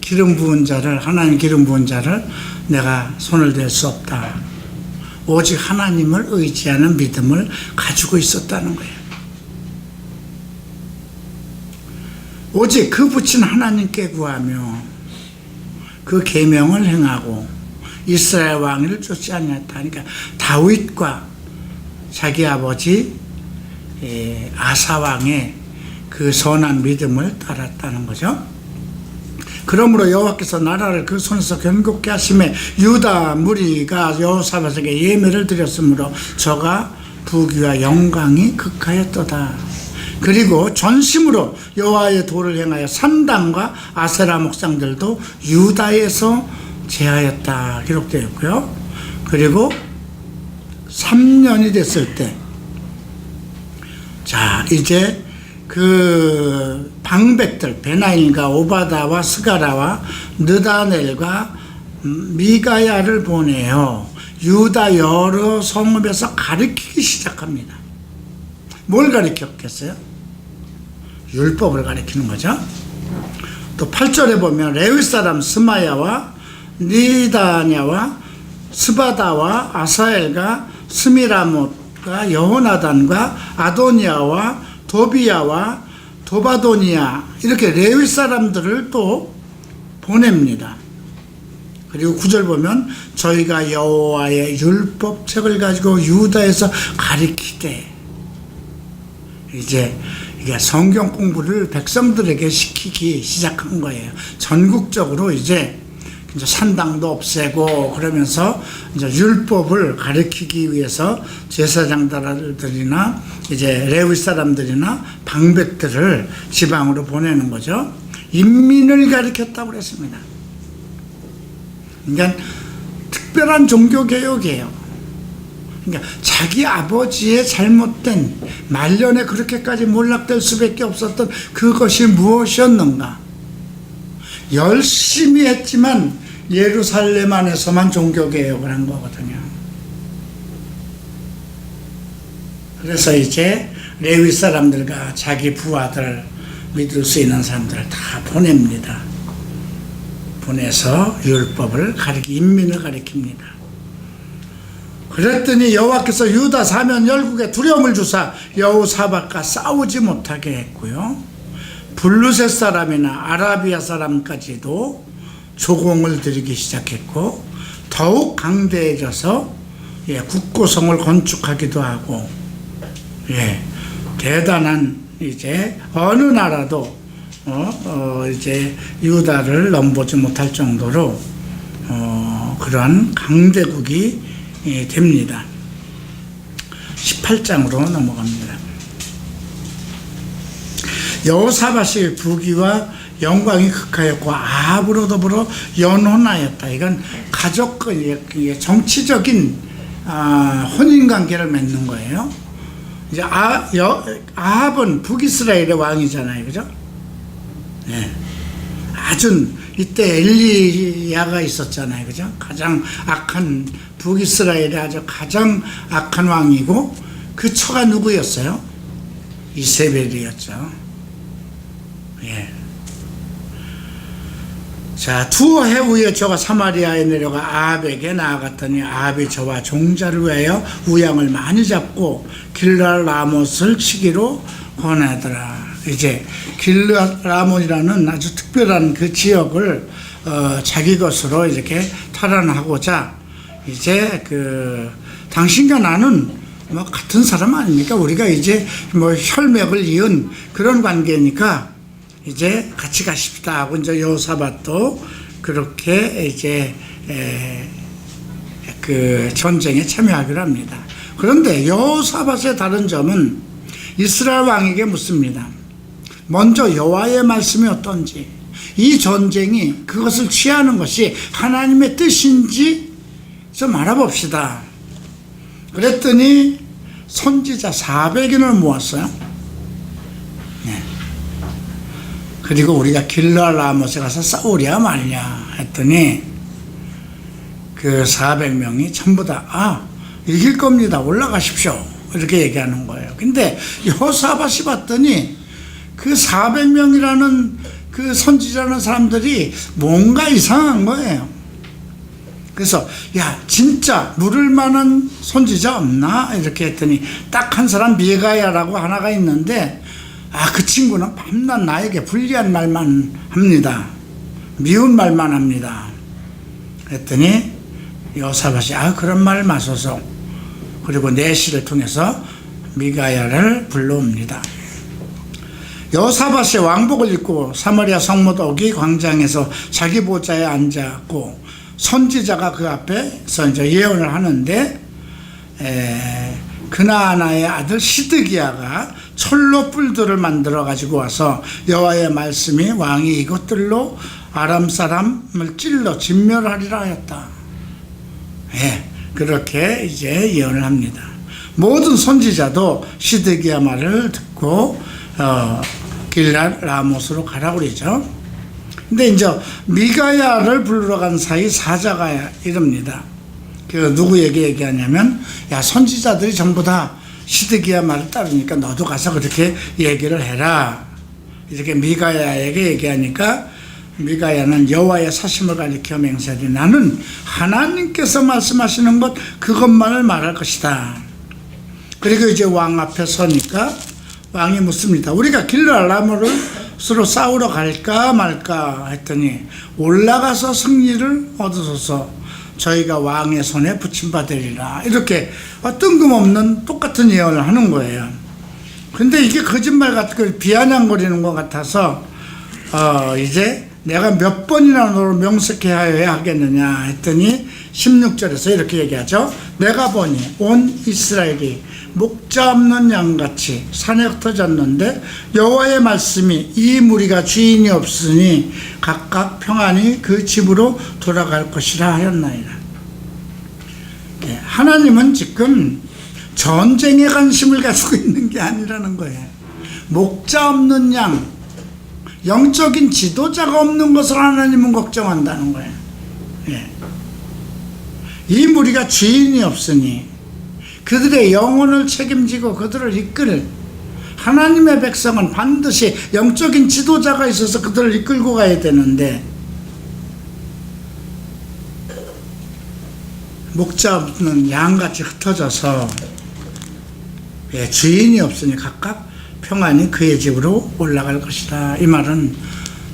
기름 부은 자를, 하나님 기름 부은 자를 내가 손을 댈 수 없다. 오직 하나님을 의지하는 믿음을 가지고 있었다는 거예요. 오직 그 붙인 하나님께 구하며 그 계명을 행하고 이스라엘 왕위를 쫓지 않았다. 그러니까 다윗과 자기 아버지 아사 왕의 그 선한 믿음을 따랐다는 거죠. 그러므로 여호와께서 나라를 그 손에서 견고케 하심에 유다 무리가 여호사밧에게 예매를 드렸으므로 저가 부귀와 영광이 극하였도다. 그리고 전심으로 여호와의 도를 행하여 산당과 아세라 목상들도 유다에서 제하였다 기록되어 있고요. 그리고 3년이 됐을 때, 자 이제 그 방백들 베나일과 오바다와 스가라와 느다넬과 미가야를 보내요. 유다 여러 성읍에서 가르치기 시작합니다. 뭘 가르쳤겠어요? 율법을 가르치는 거죠. 또 8절에 보면 레위 사람 스마야와 니다냐와 스바다와 아사엘과 스미라못과 여호나단과 아도니아와 도비야와 도바도니아 이렇게 레위 사람들을 또 보냅니다. 그리고 9절 보면 저희가 여호와의 율법책을 가지고 유다에서 가르치되, 이제 이게 성경 공부를 백성들에게 시키기 시작한 거예요. 전국적으로 이제 산당도 없애고 그러면서 이제 율법을 가르치기 위해서 제사장들이나 이제 레위 사람들이나 방백들을 지방으로 보내는 거죠. 인민을 가르쳤다고 그랬습니다. 그러니까 특별한 종교 개혁이에요. 그러니까 자기 아버지의 잘못된 말년에 그렇게까지 몰락될 수밖에 없었던 그것이 무엇이었는가? 열심히 했지만 예루살렘 안에서만 종교개혁을 한 거거든요. 그래서 이제 레위 사람들과 자기 부하들, 믿을 수 있는 사람들을 다 보냅니다. 보내서 율법을 인민을 가리킵니다. 그랬더니 여호와께서 유다 사면 열국에 두려움을 주사 여호사밧과 싸우지 못하게 했고요. 블루셋 사람이나 아라비아 사람까지도 조공을 들이기 시작했고, 더욱 강대해져서 국고성을 건축하기도 하고, 대단한 이제 어느 나라도 이제 유다를 넘보지 못할 정도로 그러한 강대국이 됩니다. 18장으로 넘어갑니다. 여호사밧이 부귀와 영광이 극하였고 아합으로 더불어 연혼하였다. 이건 가족, 정치적인 혼인관계를 맺는 거예요. 이제 아합은 북이스라엘의 왕이잖아요, 그죠? 네. 아주 이때 엘리야가 있었잖아요, 그죠? 가장 악한, 북이스라엘의 아주 가장 악한 왕이고, 그 처가 누구였어요? 이세벨이었죠. 예. 자, 2해 후에 저가 사마리아에 내려가 아합에게 나아갔더니 아합이 저와 종자를 위하여 우양을 많이 잡고 길르앗 라못을 치기로 권하더라. 이제 길르앗 라못이라는 아주 특별한 그 지역을 자기 것으로 이렇게 탈환하고자, 이제 당신과 나는 뭐 같은 사람 아닙니까? 우리가 이제 뭐 혈맥을 이은 그런 관계니까 이제 같이 가십시다 하고 이제 여호사밧도 그렇게 이제 그 전쟁에 참여하기로 합니다. 그런데 여호사밧의 다른 점은 이스라엘 왕에게 묻습니다. 먼저 여호와의 말씀이 어떤지, 이 전쟁이 그것을 취하는 것이 하나님의 뜻인지 좀 알아봅시다. 그랬더니 선지자 400인을 모았어요. 네. 그리고 우리가 길르앗 라못에 가서 싸우랴 말랴 했더니 그 400명이 전부 다 이길 겁니다. 올라가십시오. 이렇게 얘기하는 거예요. 근데 여호사밧이 봤더니 그 400명이라는 그 선지자라는 사람들이 뭔가 이상한 거예요. 그래서 야 진짜 물을 만한 선지자 없나? 이렇게 했더니 딱 한 사람 미가야라고 하나가 있는데 그 친구는 밤낮 나에게 불리한 말만 합니다. 미운 말만 합니다. 그랬더니 여호사밧이 그런 말 마소서. 그리고 내시를 통해서 미가야를 불러옵니다. 여호사밧이 왕복을 입고 사마리아 성못 광장에서 자기 보좌에 앉았고 선지자가 그 앞에서 이제 예언을 하는데 그나아나의 아들 시드기야가 철로 뿔들을 만들어 가지고 와서 여호와의 말씀이 왕이 이것들로 아람 사람을 찔러 진멸하리라 하였다. 그렇게 이제 예언을 합니다. 모든 선지자도 시드기야 말을 듣고 길랏 라못으로 가라고 그러죠. 근데 이제 미가야를 부르러 간 사이 사자가 이럽니다. 그 누구에게 얘기하냐면 야 선지자들이 전부 다 시드기야 말을 따르니까 너도 가서 그렇게 얘기를 해라. 이렇게 미가야에게 얘기하니까 미가야는 여호와의 사심을 가리켜 맹세하되 나는 하나님께서 말씀하시는 것 그것만을 말할 것이다. 그리고 이제 왕 앞에 서니까 왕이 묻습니다. 우리가 길랏 라못으로 싸우러 갈까 말까 했더니 올라가서 승리를 얻으소서 저희가 왕의 손에 붙임받으리라. 이렇게 뜬금없는 똑같은 예언을 하는 거예요. 근데 이게 거짓말 같고 비아냥거리는 것 같아서 이제 내가 몇 번이나 너를 명색해야 하겠느냐 했더니 16절에서 이렇게 얘기하죠. 내가 보니 온 이스라엘이 목자 없는 양같이 산에 흩어졌는데 여호와의 말씀이 이 무리가 주인이 없으니 각각 평안히 그 집으로 돌아갈 것이라 하였나이다. 하나님은 지금 전쟁에 관심을 가지고 있는 게 아니라는 거예요. 목자 없는 양, 영적인 지도자가 없는 것을 하나님은 걱정한다는 거예요. 이 무리가 주인이 없으니 그들의 영혼을 책임지고 그들을 이끌 하나님의 백성은 반드시 영적인 지도자가 있어서 그들을 이끌고 가야 되는데 목자 없는 양같이 흩어져서 주인이 없으니 각각 평안히 그의 집으로 올라갈 것이다. 이 말은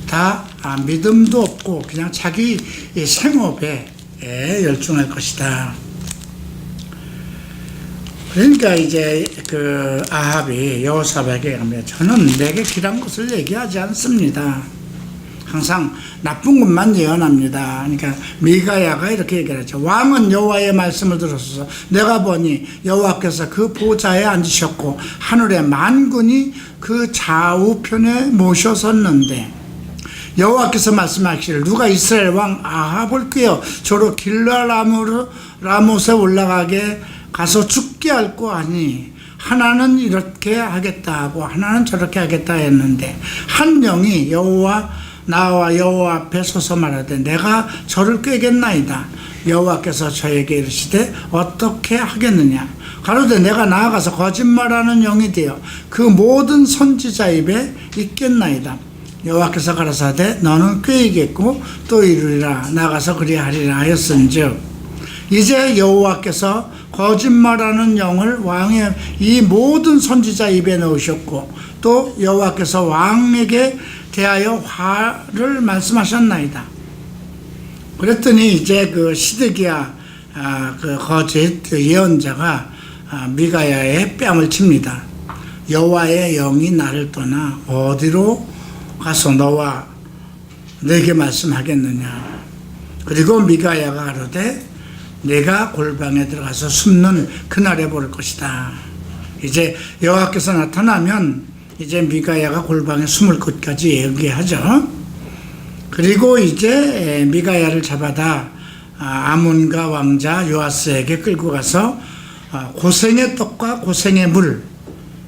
다 믿음도 없고 그냥 자기 생업에 열중할 것이다. 그러니까 이제 그 아합이 여호사밧에게 가면 저는 내게 길한 것을 얘기하지 않습니다. 항상 나쁜 것만 예언합니다. 그러니까 미가야가 이렇게 얘기하죠. 왕은 여호와의 말씀을 들었어서 내가 보니 여호와께서 그 보좌에 앉으셨고 하늘의 만군이 그 좌우편에 모셔섰는데 여호와께서 말씀하시기를 누가 이스라엘 왕 아합을 꾀어 저로 길랏 라못에 올라가게 가서 죽게 할거 아니 하나는 이렇게 하겠다 하고 하나는 저렇게 하겠다 했는데 한 영이 나와 여호와 앞에 서서 말하되 내가 저를 꾀겠나이다. 여호와께서 저에게 이르시되 어떻게 하겠느냐 가로되 내가 나아가서 거짓말하는 영이 되어 그 모든 선지자 입에 있겠나이다. 여호와께서 가라사대 너는 꾀이겠고 또 이루리라 나가서 그리하리라 하였은즉 이제 여호와께서 거짓말하는 영을 왕의 이 모든 선지자 입에 넣으셨고 또 여호와께서 왕에게 대하여 화를 말씀하셨나이다. 그랬더니 이제 그 시드기야 그 거짓 예언자가 미가야의 뺨을 칩니다. 여호와의 영이 나를 떠나 어디로 가서 너와 내게 말씀하겠느냐. 그리고 미가야가 가로되 내가 골방에 들어가서 숨는 그날에 볼 것이다. 이제 여호와께서 나타나면 이제 미가야가 골방에 숨을 곳까지 얘기하죠. 그리고 이제 미가야를 잡아다 아몬과 왕자 요아스에게 끌고 가서 고생의 떡과 고생의 물,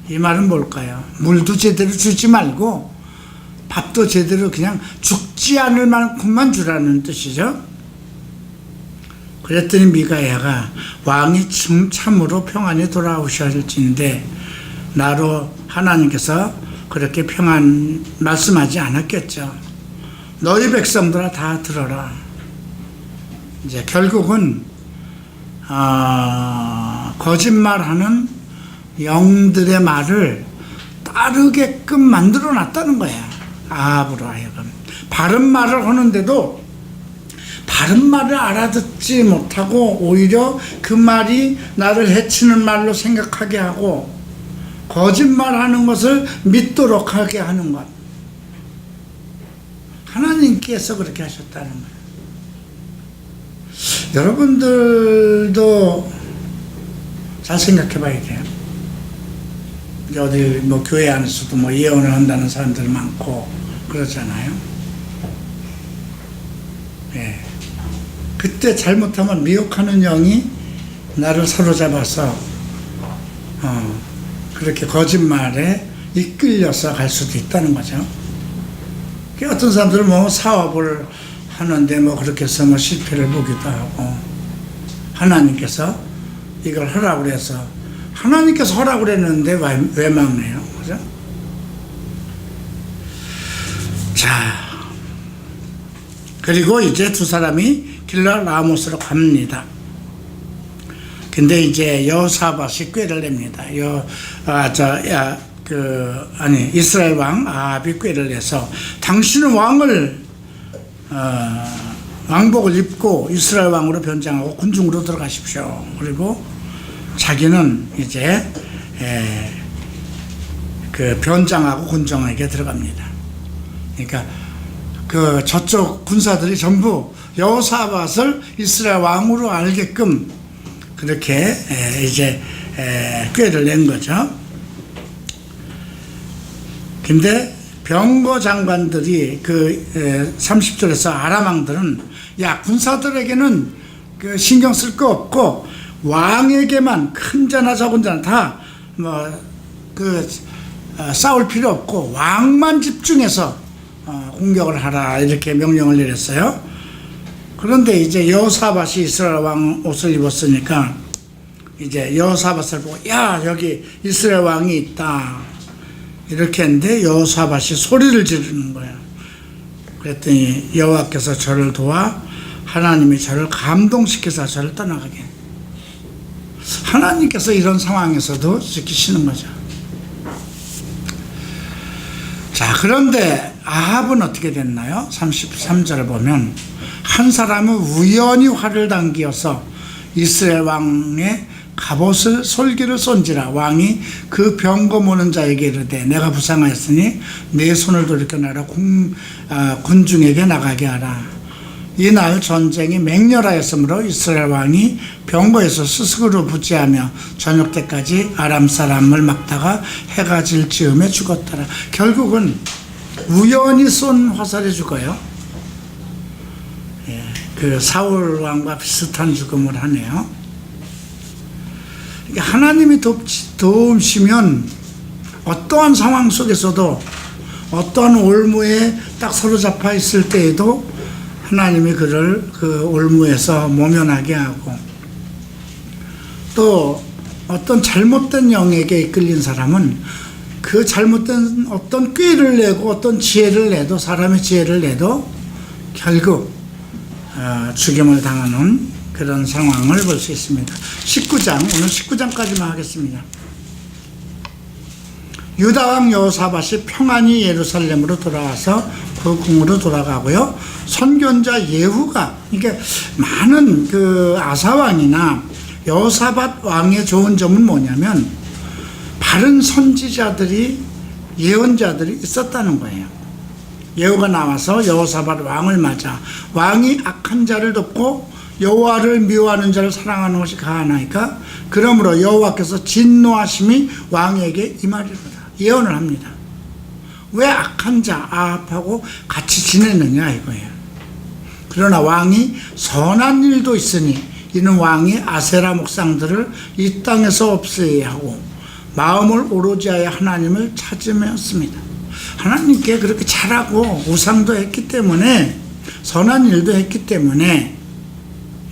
이 말은 뭘까요? 물도 제대로 주지 말고 밥도 제대로 그냥 죽지 않을 만큼만 주라는 뜻이죠. 그랬더니 미가야가 왕이 참으로 평안히 돌아오셔야할진데 나로 하나님께서 그렇게 평안 말씀하지 않았겠죠. 너희 백성들아 다 들어라. 이제 결국은 거짓말하는 영들의 말을 따르게끔 만들어 놨다는 거야. 아합으로 하여금 바른 말을 하는데도 바른 말을 알아듣지 못하고 오히려 그 말이 나를 해치는 말로 생각하게 하고 거짓말하는 것을 믿도록 하게 하는 것. 하나님께서 그렇게 하셨다는 거예요. 여러분들도 잘 생각해 봐야 돼요. 어디 뭐 교회 안에서도 뭐 예언을 한다는 사람들 많고 그러잖아요. 예. 그때 잘못하면 미혹하는 영이 나를 사로잡아서 그렇게 거짓말에 이끌려서 갈 수도 있다는 거죠. 어떤 사람들은 뭐 사업을 하는데 뭐 그렇게 해서 뭐 실패를 보기도 하고 하나님께서 이걸 하라고 그래서 하나님께서 하라고 그랬는데 왜 막네요, 그죠? 자, 그리고 이제 두 사람이 길라 라모스로 갑니다. 근데 이제 여호사밧이 꾀를 냅니다. 이스라엘 왕 아합이 꾀를 내서 당신은 왕복을 입고 이스라엘 왕으로 변장하고 군중으로 들어가십시오. 그리고 자기는 이제 그 변장하고 군정에게 들어갑니다. 그러니까 그 저쪽 군사들이 전부 여호사밧을 이스라엘 왕으로 알게끔 그렇게 이제 꾀를 낸 거죠. 근데 병거 장관들이 그 30절에서 아람 왕들은 야 군사들에게는 그 신경 쓸 거 없고 왕에게만 큰 자나 적은 자나 다 뭐 그 싸울 필요 없고 왕만 집중해서 공격을 하라 이렇게 명령을 내렸어요. 그런데 이제 여호사밧이 이스라엘 왕 옷을 입었으니까 이제 여호사밧을 보고 야 여기 이스라엘 왕이 있다 이렇게 했는데 여호사밧이 소리를 지르는 거예요. 그랬더니 여호와께서 저를 도와 하나님이 저를 감동시켜서 저를 떠나가게. 하나님께서 이런 상황에서도 지키시는 거죠. 자, 그런데 아합은 어떻게 됐나요? 33절을 보면 한 사람은 우연히 활을 당기어서 이스라엘 왕의 갑옷을 솔기를 쏜지라 왕이 그 병거 모는 자에게 이르되 내가 부상하였으니 내 손을 돌이켜 나라 군중에게 나가게 하라. 이날 전쟁이 맹렬하였으므로 이스라엘 왕이 병거에서 스스로 부지하며 저녁 때까지 아람 사람을 막다가 해가 질 즈음에 죽었더라. 결국은 우연히 쏜 화살에 죽어요. 그 사울 왕과 비슷한 죽음을 하네요. 하나님이 도우시면 어떠한 상황 속에서도 어떠한 올무에 딱 사로잡혀 있을 때에도 하나님이 그를 그 올무에서 모면하게 하고 또 어떤 잘못된 영에게 이끌린 사람은 그 잘못된 어떤 꾀를 내고 어떤 지혜를 내도 사람의 지혜를 내도 결국 죽임을 당하는 그런 상황을 볼 수 있습니다. 19장 오늘 19장까지만 하겠습니다. 유다왕 여호사밧이 평안히 예루살렘으로 돌아와서 그 궁으로 돌아가고요. 선견자 예후가 이게 많은 그 아사왕이나 여호사밧 왕의 좋은 점은 뭐냐면 바른 선지자들이 예언자들이 있었다는 거예요. 예후가 나와서 여호사밧 왕을 맞아 왕이 악한 자를 돕고 여호와를 미워하는 자를 사랑하는 것이 가하나이까 그러므로 여호와께서 진노하심이 왕에게 임하리로다. 예언을 합니다. 왜 악한 자 아합하고 같이 지내느냐 이거예요. 그러나 왕이 선한 일도 있으니 이는 왕이 아세라 목상들을 이 땅에서 없애야 하고 마음을 오로지 하여 하나님을 찾으면습니다. 하나님께 그렇게 잘하고 우상도 했기 때문에 선한 일도 했기 때문에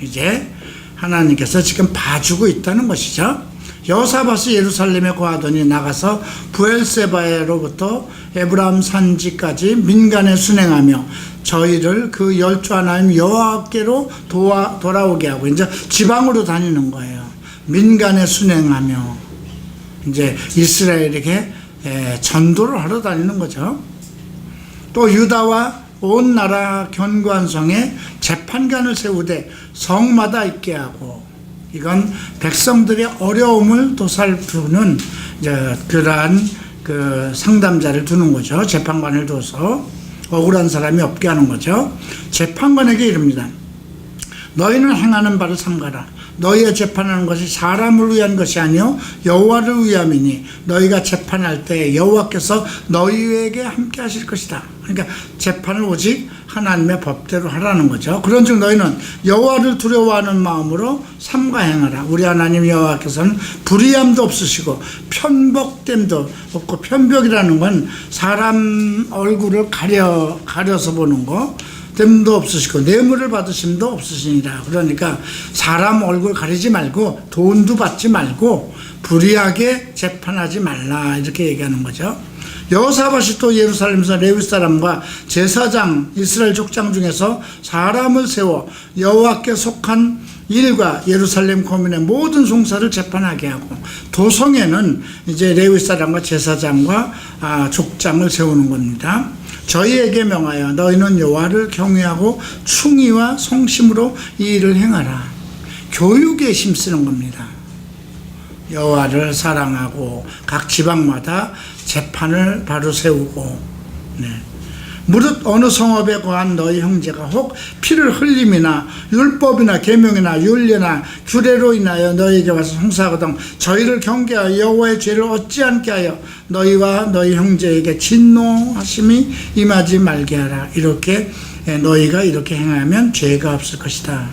이제 하나님께서 지금 봐주고 있다는 것이죠. 여호사밧이 예루살렘에 거하더니 나가서 브엘세바에로부터 에브라임 산지까지 민간에 순행하며 저희를 그 열주 하나님 여호와께로 돌아오게 하고, 이제 지방으로 다니는 거예요. 민간에 순행하며 이제 이스라엘에게 전도를 하러 다니는 거죠. 또 유다와 온 나라 견고한 성에 재판관을 세우되 성마다 있게 하고, 이건 백성들의 어려움을 도살푸는 그러한 그 상담자를 두는 거죠. 재판관을 둬서 억울한 사람이 없게 하는 거죠. 재판관에게 이릅니다. 너희는 행하는 바를 삼가라. 너희의 재판하는 것이 사람을 위한 것이 아니요 여호와를 위함이니 너희가 재판할 때 여호와께서 너희에게 함께 하실 것이다. 그러니까 재판을 오직 하나님의 법대로 하라는 거죠. 그런즉 너희는 여호와를 두려워하는 마음으로 삼가 행하라. 우리 하나님 여호와께서는 불의함도 없으시고 편복됨도 없고, 편벽이라는 건 사람 얼굴을 가려서 보는 거, 됨도 없으시고 뇌물을 받으심도 없으시니라. 그러니까 사람 얼굴 가리지 말고 돈도 받지 말고 불의하게 재판하지 말라, 이렇게 얘기하는 거죠. 여호사밧이 또 예루살렘에서 레위 사람과 제사장 이스라엘 족장 중에서 사람을 세워 여호와께 속한 일과 예루살렘 거민의 모든 송사를 재판하게 하고, 도성에는 이제 레위 사람과 제사장과 족장을 세우는 겁니다. 저희에게 명하여 너희는 여호와를 경외하고 충의와 성심으로 이 일을 행하라. 교육에 힘쓰는 겁니다. 여호와를 사랑하고 각 지방마다 재판을 바로 세우고, 무릇 어느 성읍에 거한 너희 형제가 혹 피를 흘림이나 율법이나 계명이나 율례나 규례로 인하여 너희에게 와서 송사하거든 저희를 경계하여 여호와의 죄를 얻지 않게 하여 너희와 너희 형제에게 진노하심이 임하지 말게 하라. 이렇게 너희가 이렇게 행하면 죄가 없을 것이다.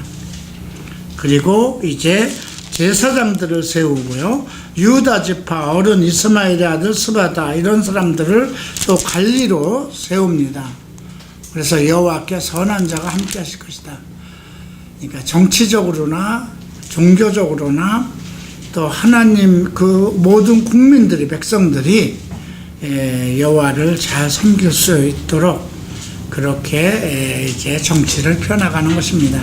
그리고 이제 제사장들을 세우고요, 유다 지파 어른 이스마엘의 아들 스바다, 이런 사람들을 또 관리로 세웁니다. 그래서 여호와께 선한 자가 함께 하실 것이다. 그러니까 정치적으로나 종교적으로나 또 하나님 그 모든 국민들이, 백성들이 여호와를 잘 섬길 수 있도록 그렇게 이제 정치를 펴나가는 것입니다.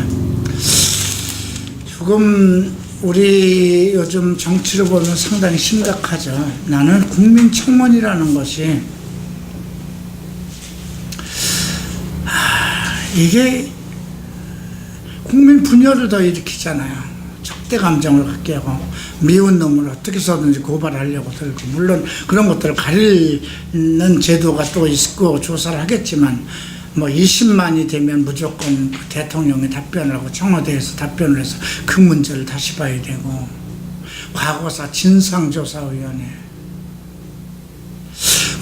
조금 우리 요즘 정치를 보면 상당히 심각하죠. 나는 국민청원이라는 것이 이게 국민 분열을 더 일으키잖아요. 적대 감정을 갖게 하고 미운 놈을 어떻게 해서든지 고발하려고 들고, 물론 그런 것들을 가리는 제도가 또 있고 조사를 하겠지만, 뭐 20만이 되면 무조건 대통령이 답변을 하고 청와대에서 답변을 해서 그 문제를 다시 봐야 되고, 과거사 진상조사위원회,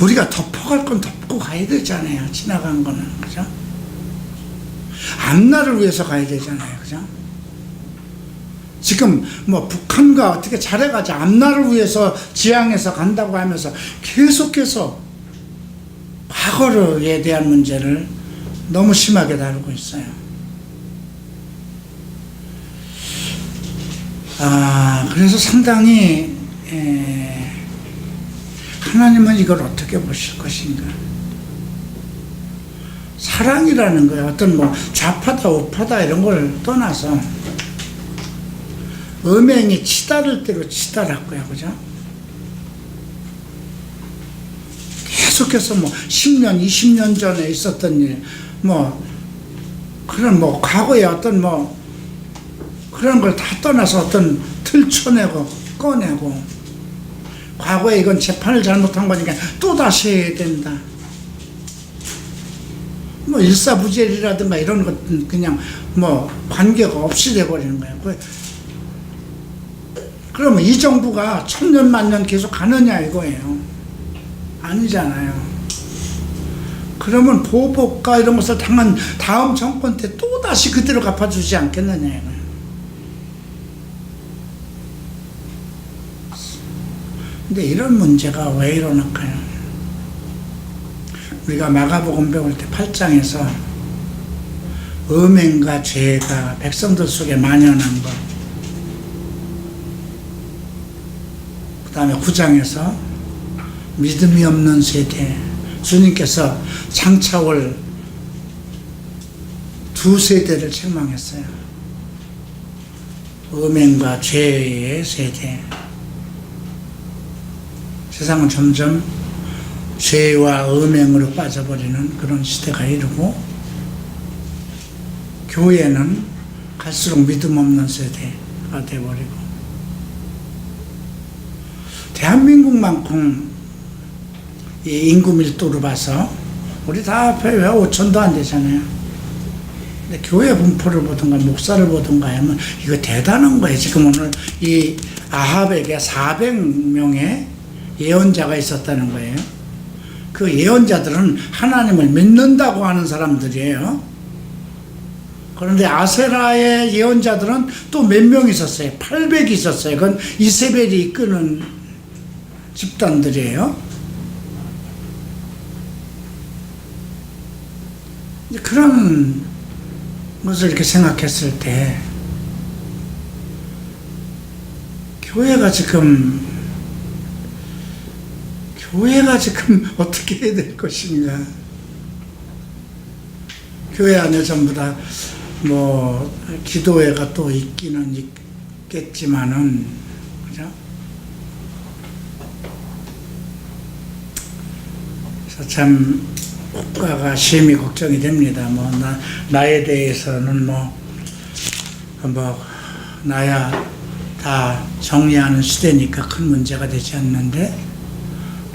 우리가 덮어갈 건 덮고 가야 되잖아요. 지나간 거는, 그죠? 앞날을 위해서 가야 되잖아요, 그죠? 지금 뭐 북한과 어떻게 잘해가지고 앞날을 위해서 지향해서 간다고 하면서 계속해서 과거에 대한 문제를 너무 심하게 다루고 있어요. 그래서 상당히 하나님은 이걸 어떻게 보실 것인가. 사랑이라는 거예요. 어떤 뭐 좌파다 우파다 이런 걸 떠나서 음행이 치달을 대로 치달았고요, 그죠? 계속해서 뭐 10년, 20년 전에 있었던 일, 뭐 그런 뭐 과거에 어떤 뭐 그런 걸 다 떠나서 어떤 틀 쳐내고 꺼내고, 과거에 이건 재판을 잘못한 거니까 또 다시 해야 된다. 뭐 일사부재리라든가 이런 것은 그냥 뭐 관계가 없이 돼버리는 거예요. 그러면 이 정부가 천년 만년 계속 가느냐 이거예요. 아니잖아요. 그러면 보복과 이런 것을 당한 다음 정권 때 또다시 그대로 갚아주지 않겠느냐 이거예요. 근데 이런 문제가 왜 일어날까요? 우리가 마가복음 배울 때 8장에서 음행과 죄가 백성들 속에 만연한 것, 그 다음에 9장에서 믿음이 없는 세대, 주님께서 장차올 두 세대를 책망했어요. 음행과 죄의 세대. 세상은 점점 죄와 음행으로 빠져버리는 그런 시대가 이르고, 교회는 갈수록 믿음 없는 세대가 되어버리고, 대한민국만큼 이 인구 밀도로 봐서 우리 다 합해 5천도 안 되잖아요. 근데 교회 분포를 보든가 목사를 보든가 하면 이거 대단한 거예요. 지금 오늘 이 아합에게 400명의 예언자가 있었다는 거예요. 그 예언자들은 하나님을 믿는다고 하는 사람들이에요. 그런데 아세라의 예언자들은 또 몇 명 있었어요. 800이 있었어요. 그건 이세벨이 이끄는 집단들이에요. 그런 것을 이렇게 생각했을 때 교회가 지금 어떻게 해야 될 것인가. 교회 안에 전부 다 뭐 기도회가 또 있기는 있겠지만은, 그죠? 그래서 참 국가가 심히 걱정이 됩니다. 뭐 나에 대해서는 나야 다 정리하는 시대니까 큰 문제가 되지 않는데,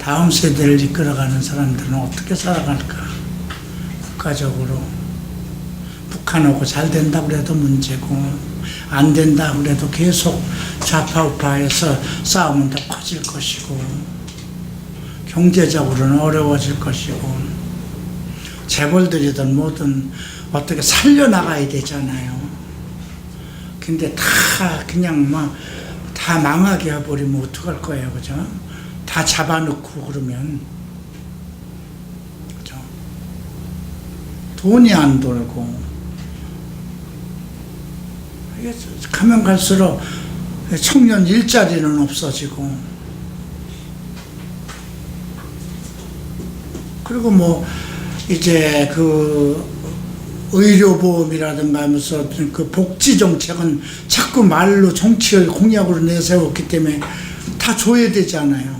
다음 세대를 이끌어가는 사람들은 어떻게 살아갈까? 국가적으로 북한하고 잘 된다 그래도 문제고, 안 된다 그래도 계속 좌파우파에서 싸움은 더 커질 것이고, 경제적으로는 어려워질 것이고, 재벌들이든 뭐든 어떻게 살려나가야 되잖아요. 근데 다 그냥 다 망하게 해버리면 어떡할 거예요, 그죠? 다 잡아놓고 그러면, 그죠? 돈이 안 돌고, 이게 가면 갈수록 청년 일자리는 없어지고, 그리고 이제 그 의료보험이라든가 하면서 그 복지정책은 자꾸 말로 정치의 공약으로 내세웠기 때문에 다 줘야 되잖아요.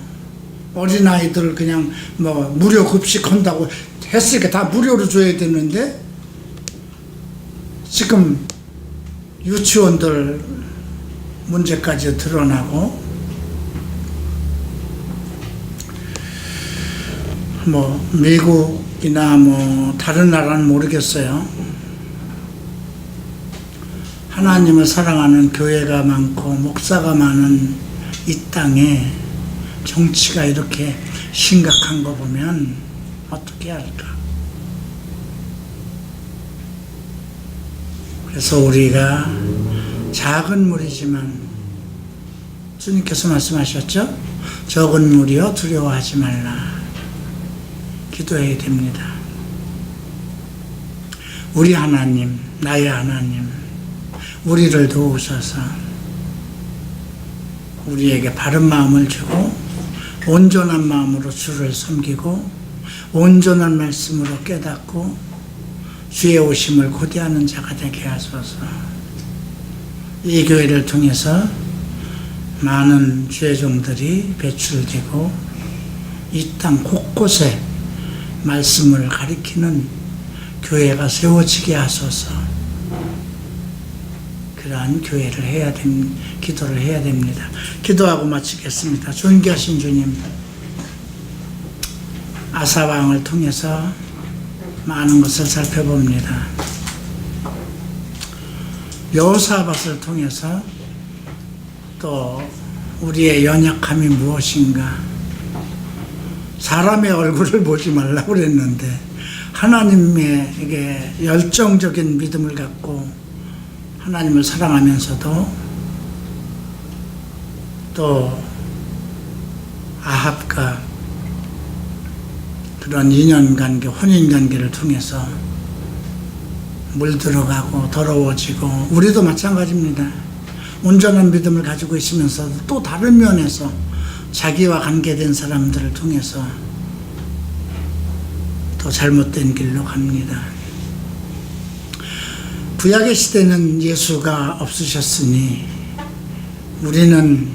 어린아이들 그냥 무료 급식한다고 했으니까 다 무료로 줘야 되는데, 지금 유치원들 문제까지 드러나고, 미국이나 다른 나라는 모르겠어요. 하나님을 사랑하는 교회가 많고 목사가 많은 이 땅에 정치가 이렇게 심각한 거 보면 어떻게 할까? 그래서 우리가 작은 무리지만, 주님께서 말씀하셨죠? 적은 무리여 두려워하지 말라. 기도해야 됩니다. 우리 하나님, 나의 하나님, 우리를 도우셔서 우리에게 바른 마음을 주고 온전한 마음으로 주를 섬기고 온전한 말씀으로 깨닫고 주의 오심을 고대하는 자가 되게 하소서. 이 교회를 통해서 많은 주의 종들이 배출되고 이 땅 곳곳에 말씀을 가리키는 교회가 세워지게 하소서. 그러한 교회를 기도를 해야 됩니다. 기도하고 마치겠습니다. 존귀하신 주님, 아사왕을 통해서 많은 것을 살펴봅니다. 여호사밧을 통해서 또 우리의 연약함이 무엇인가, 사람의 얼굴을 보지 말라고 그랬는데 하나님에게 열정적인 믿음을 갖고 하나님을 사랑하면서도 또 아합과 그런 인연관계, 혼인관계를 통해서 물들어가고 더러워지고, 우리도 마찬가지입니다. 온전한 믿음을 가지고 있으면서도 또 다른 면에서 자기와 관계된 사람들을 통해서 더 잘못된 길로 갑니다. 구약의 시대는 예수가 없으셨으니 우리는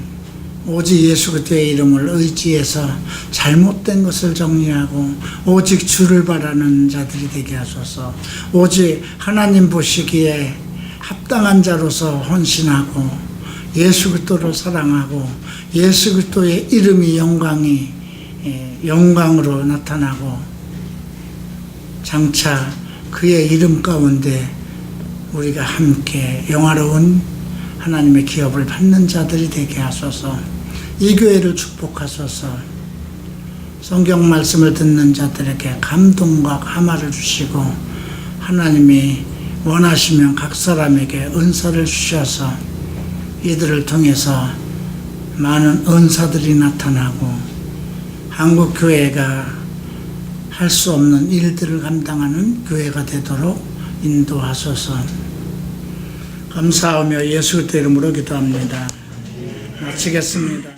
오직 예수 그리스도의 이름을 의지해서 잘못된 것을 정리하고 오직 주를 바라는 자들이 되게 하소서. 오직 하나님 보시기에 합당한 자로서 헌신하고 예수 그리스도를 사랑하고 예수 그리스도의 이름이 영광으로 나타나고 장차 그의 이름 가운데 우리가 함께 영화로운 하나님의 기업을 받는 자들이 되게 하소서. 이 교회를 축복하소서. 성경 말씀을 듣는 자들에게 감동과 감화를 주시고 하나님이 원하시면 각 사람에게 은사를 주셔서 이들을 통해서 많은 은사들이 나타나고 한국 교회가 할 수 없는 일들을 감당하는 교회가 되도록 인도하소서. 감사하며 예수 그리스도 이름으로 기도합니다. 마치겠습니다.